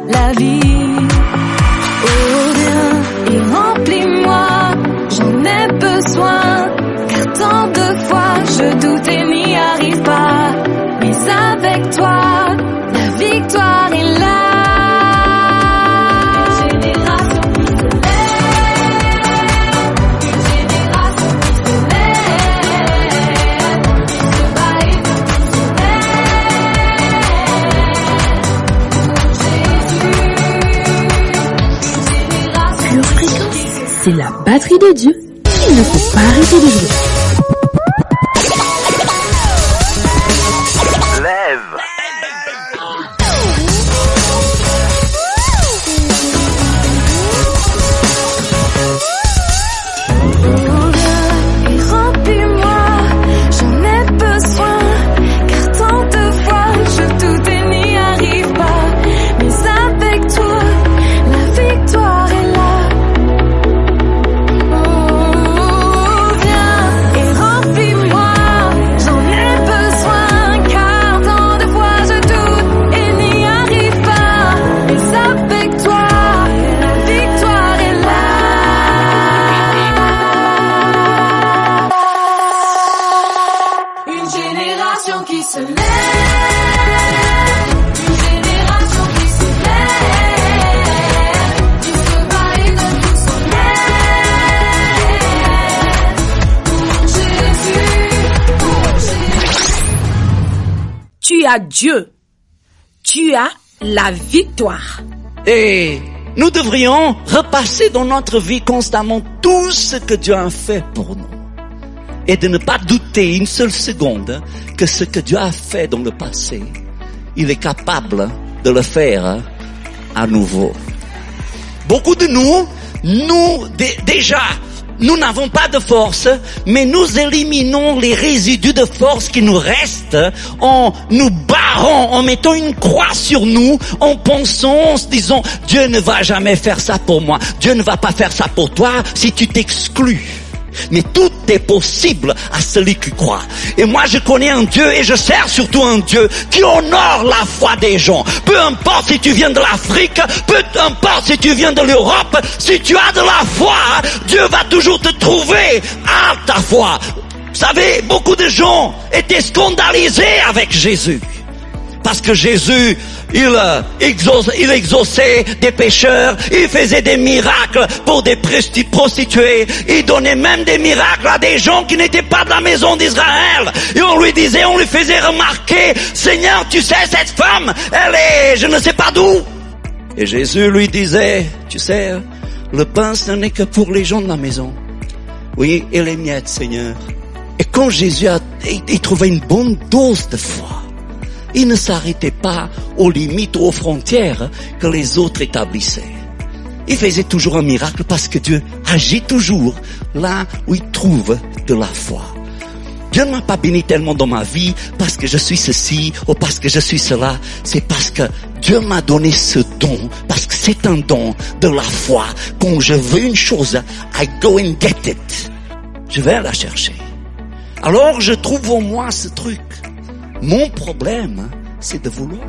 la vie. Oh viens et remplis-moi, j'en ai besoin, car tant de fois je doute et n'y arrive pas, mais avec toi, la victoire est là. C'est la batterie de Dieu. Il ne faut pas arrêter de jouer. Lève. Et remplis-moi, j'en ai besoin, car tant de fois je doute et n'y arrive pas, mais avec toi, la victoire est là. as Dieu. Tu as la victoire. Et nous devrions repasser dans notre vie constamment tout ce que Dieu a fait pour nous. Et de ne pas douter une seule seconde que ce que Dieu a fait dans le passé, il est capable de le faire à nouveau. Beaucoup de nous déjà, nous n'avons pas de force, mais nous éliminons les résidus de force qui nous restent en nous barrant, en mettant une croix sur nous, en pensant, en se disant, Dieu ne va jamais faire ça pour moi, Dieu ne va pas faire ça pour toi si tu t'exclus. Mais tout est possible à celui qui croit. Et moi je connais un Dieu et je sers surtout un Dieu qui honore la foi des gens. Peu importe si tu viens de l'Afrique, peu importe si tu viens de l'Europe, si tu as de la foi, Dieu va toujours te trouver à ta foi. Vous savez, beaucoup de gens étaient scandalisés avec Jésus. Parce que Jésus, il exauçait des pécheurs, il faisait des miracles pour des prostituées, il donnait même des miracles à des gens qui n'étaient pas de la maison d'Israël. Et on lui faisait remarquer, Seigneur, tu sais, cette femme, elle est, je ne sais pas d'où. Et Jésus lui disait, tu sais, le pain, ce n'est que pour les gens de la maison. Oui, et les miettes, Seigneur. Et quand Jésus il trouvait une bonne dose de foi, il ne s'arrêtait pas aux limites ou aux frontières que les autres établissaient. Il faisait toujours un miracle parce que Dieu agit toujours là où il trouve de la foi. Dieu ne m'a pas béni tellement dans ma vie parce que je suis ceci ou parce que je suis cela. C'est parce que Dieu m'a donné ce don, parce que c'est un don de la foi. Quand je veux une chose, I go and get it. Je vais la chercher. Alors je trouve en moi ce truc. Mon problème, c'est de vouloir.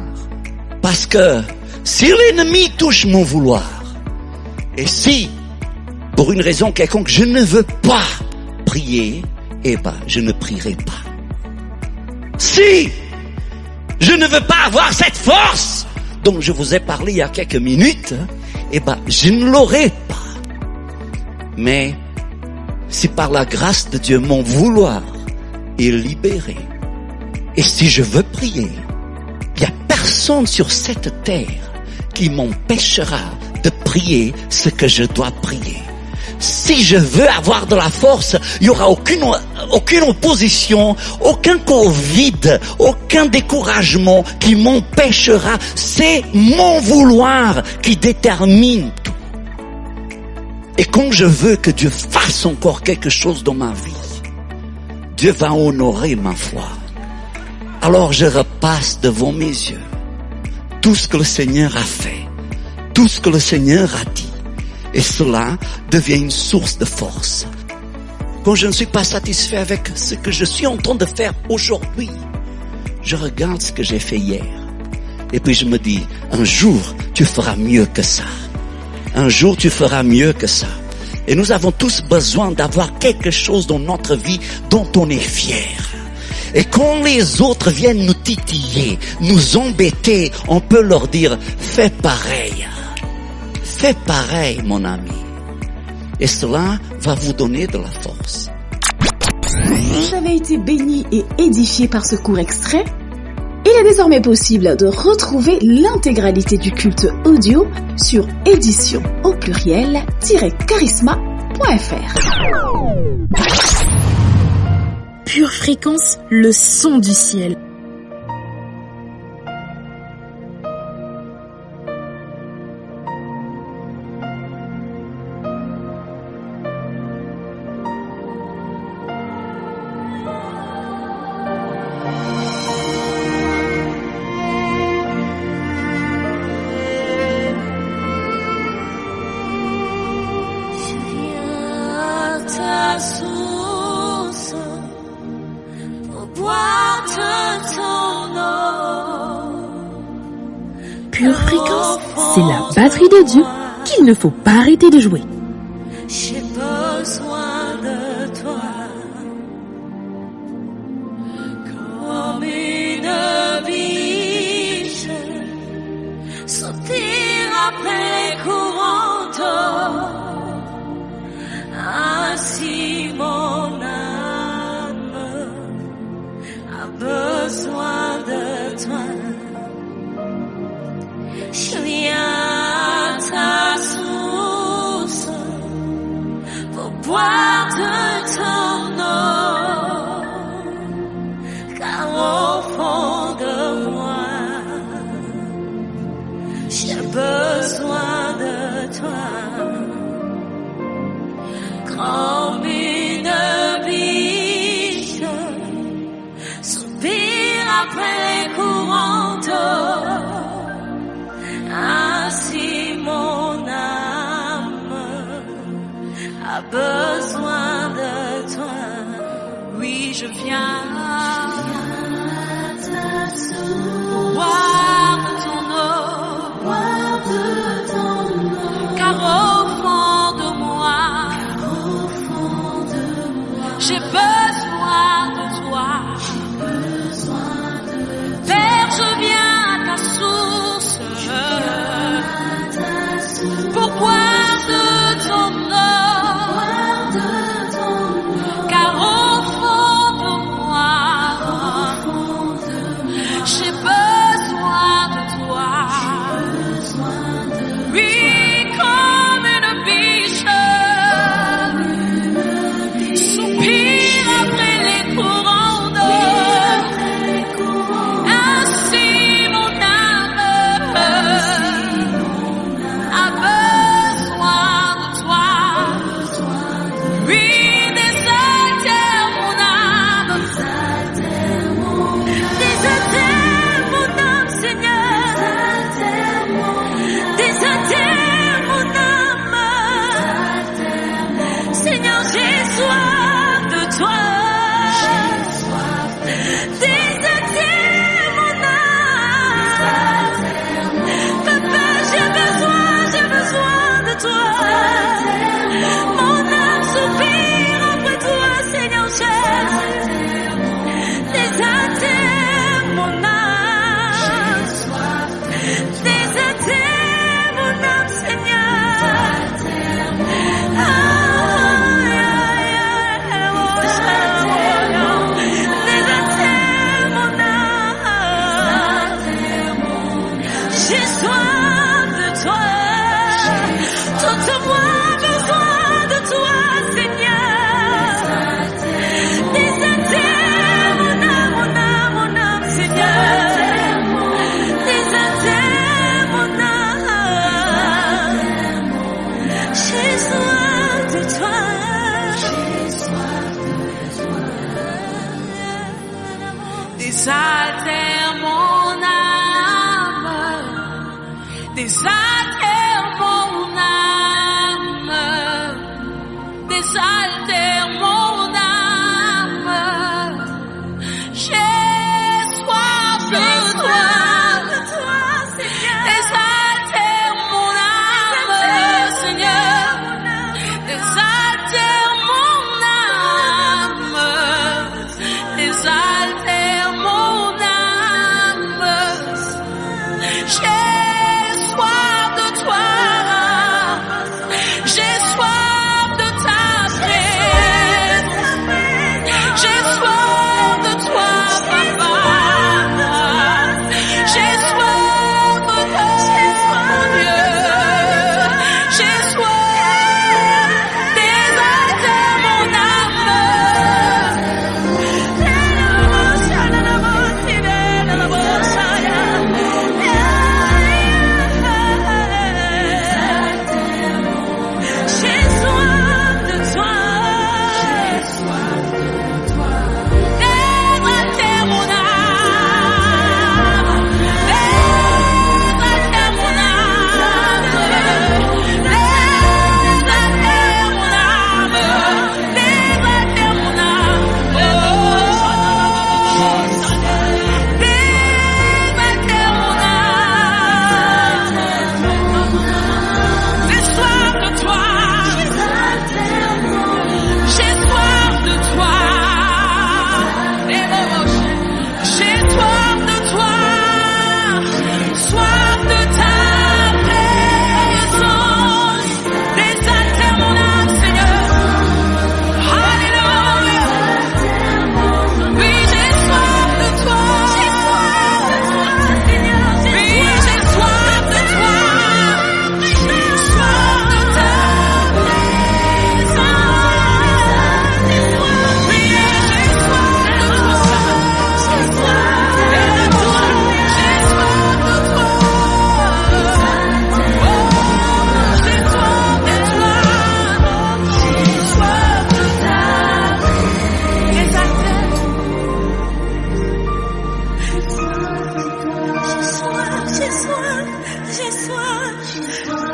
Parce que si l'ennemi touche mon vouloir, et si, pour une raison quelconque, je ne veux pas prier, eh ben, je ne prierai pas. Si je ne veux pas avoir cette force dont je vous ai parlé il y a quelques minutes, eh ben, je ne l'aurai pas. Mais si par la grâce de Dieu, mon vouloir est libéré, et si je veux prier, il n'y a personne sur cette terre qui m'empêchera de prier ce que je dois prier. Si je veux avoir de la force, il n'y aura aucune opposition, aucun Covid, aucun découragement qui m'empêchera. C'est mon vouloir qui détermine tout. Et quand je veux que Dieu fasse encore quelque chose dans ma vie, Dieu va honorer ma foi. Alors je repasse devant mes yeux tout ce que le Seigneur a fait, tout ce que le Seigneur a dit. Et cela devient une source de force. Quand je ne suis pas satisfait avec ce que je suis en train de faire aujourd'hui, je regarde ce que j'ai fait hier. Et puis je me dis, un jour tu feras mieux que ça. Un jour tu feras mieux que ça. Et nous avons tous besoin d'avoir quelque chose dans notre vie dont on est fier. Et quand les autres viennent nous titiller, nous embêter, on peut leur dire, fais pareil. Fais pareil, mon ami. Et cela va vous donner de la force. Vous avez été béni et édifié par ce court extrait? Il est désormais possible de retrouver l'intégralité du culte audio sur édition au pluriel-charisma.fr. Pure Fréquence, le son du ciel. Pure Fréquence, c'est la batterie de Dieu qu'il ne faut pas arrêter de jouer. J'ai besoin de toi, comme une biche, sauter après les courants d'eau. Ainsi mon âme a besoin de toi. Je viens à ta source pour boire de ton eau, car au fond de moi, j'ai besoin de toi. Comme une biche soupire après les courants d'eau, ainsi mon âme a besoin de toi. Oui, je viens boire de ton eau, car au fond de moi, j'ai besoin de toi. Père, je viens à ta source pour boire de ton eau, car au fond de moi, j'ai besoin de toi. Oui, comme une biche soupire après les courants d'eau, ainsi mon âme a besoin de toi. Oui, désaltère mon âme, désaltère mon âme, Seigneur, désaltère mon âme, Seigneur, j'ai soif de toi. Désaltère mon âme, Papa, j'ai besoin de toi. Mon âme soupire après toi, Seigneur cher. Désaltère mon âme, désaltère mon âme, Seigneur. Désaltère mon âme, j'ai soif de toi. Tout moi a besoin de toi, Seigneur. Désaltère mon âme, Seigneur. Désaltère mon âme, j'ai soif de toi. Désaltère mon âme, désaltère mon âme, désaltère mon âme, j'ai soif de toi. Désaltère mon âme, Seigneur, désaltère mon âme, désaltère mon âme, j'ai soif de toi, j'ai soif de ta présence.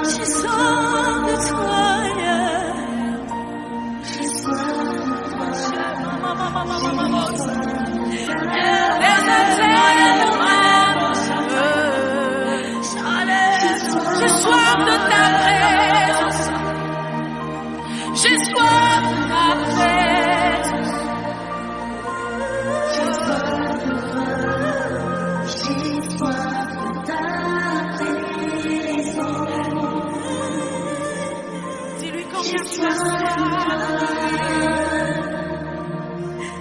j'ai soif de toi, j'ai soif de ta présence, j'ai soif de ta présence. Dis-lui combien tu as soif.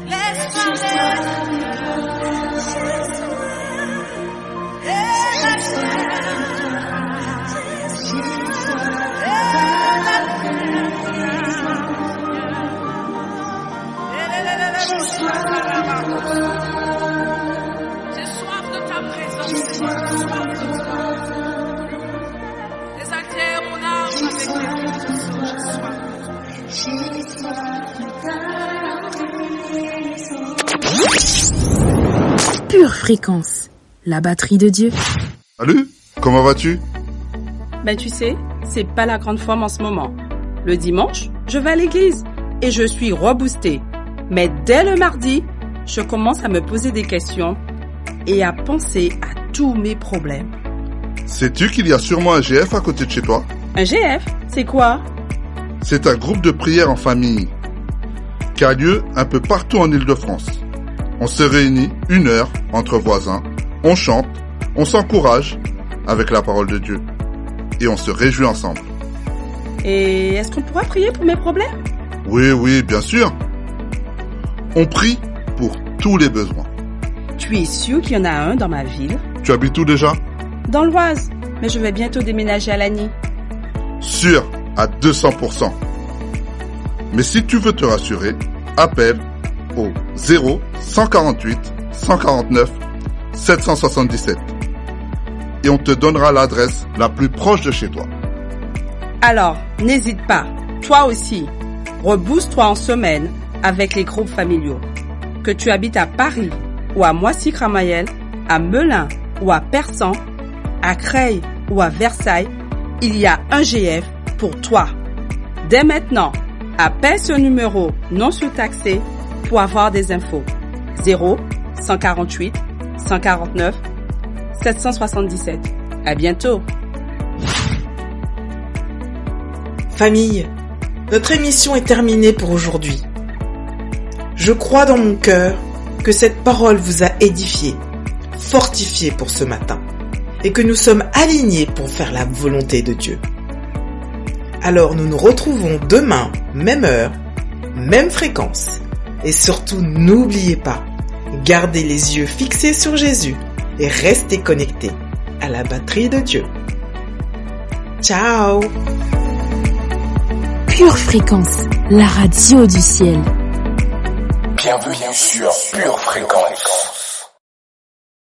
Laisse parler. J'ai soif de ta présence, Seigneur. Désaltère mon âme avec tes j'ai soif. Pure fréquence, la batterie de Dieu. Salut, comment vas-tu? Ben tu sais, c'est pas la grande forme en ce moment. Le dimanche, je vais à l'église et je suis reboostée. Mais dès le mardi, je commence à me poser des questions et à penser à tous mes problèmes. Sais-tu qu'il y a sûrement un GF à côté de chez toi? Un GF? C'est quoi? C'est un groupe de prière en famille qui a lieu un peu partout en Île-de-France. On se réunit 1 heure entre voisins, on chante, on s'encourage avec la parole de Dieu et on se réjouit ensemble. Et est-ce qu'on pourra prier pour mes problèmes? Oui, bien sûr. On prie pour tous les besoins. Tu es sûr qu'il y en a un dans ma ville? Tu habites où déjà? Dans l'Oise, mais je vais bientôt déménager à Lagny. Sûr, à 200%. Mais si tu veux te rassurer, appelle au 0 148 149 777 et on te donnera l'adresse la plus proche de chez toi. Alors, n'hésite pas, toi aussi, rebooste-toi en semaine avec les groupes familiaux. Que tu habites à Paris ou à Moissy-Cramayel, à Melun ou à Persan, à Creil ou à Versailles, il y a un GF pour toi. Dès maintenant, appelle ce numéro non surtaxé pour avoir des infos. 0 148 149 777. À bientôt. Famille, notre émission est terminée pour aujourd'hui. Je crois dans mon cœur que cette parole vous a édifié, fortifié pour ce matin, et que nous sommes alignés pour faire la volonté de Dieu. Alors nous nous retrouvons demain, même heure, même fréquence. Et surtout, n'oubliez pas, gardez les yeux fixés sur Jésus et restez connectés à la batterie de Dieu. Ciao! Pure fréquence, la radio du ciel. Bienvenue sur Pure Fréquence.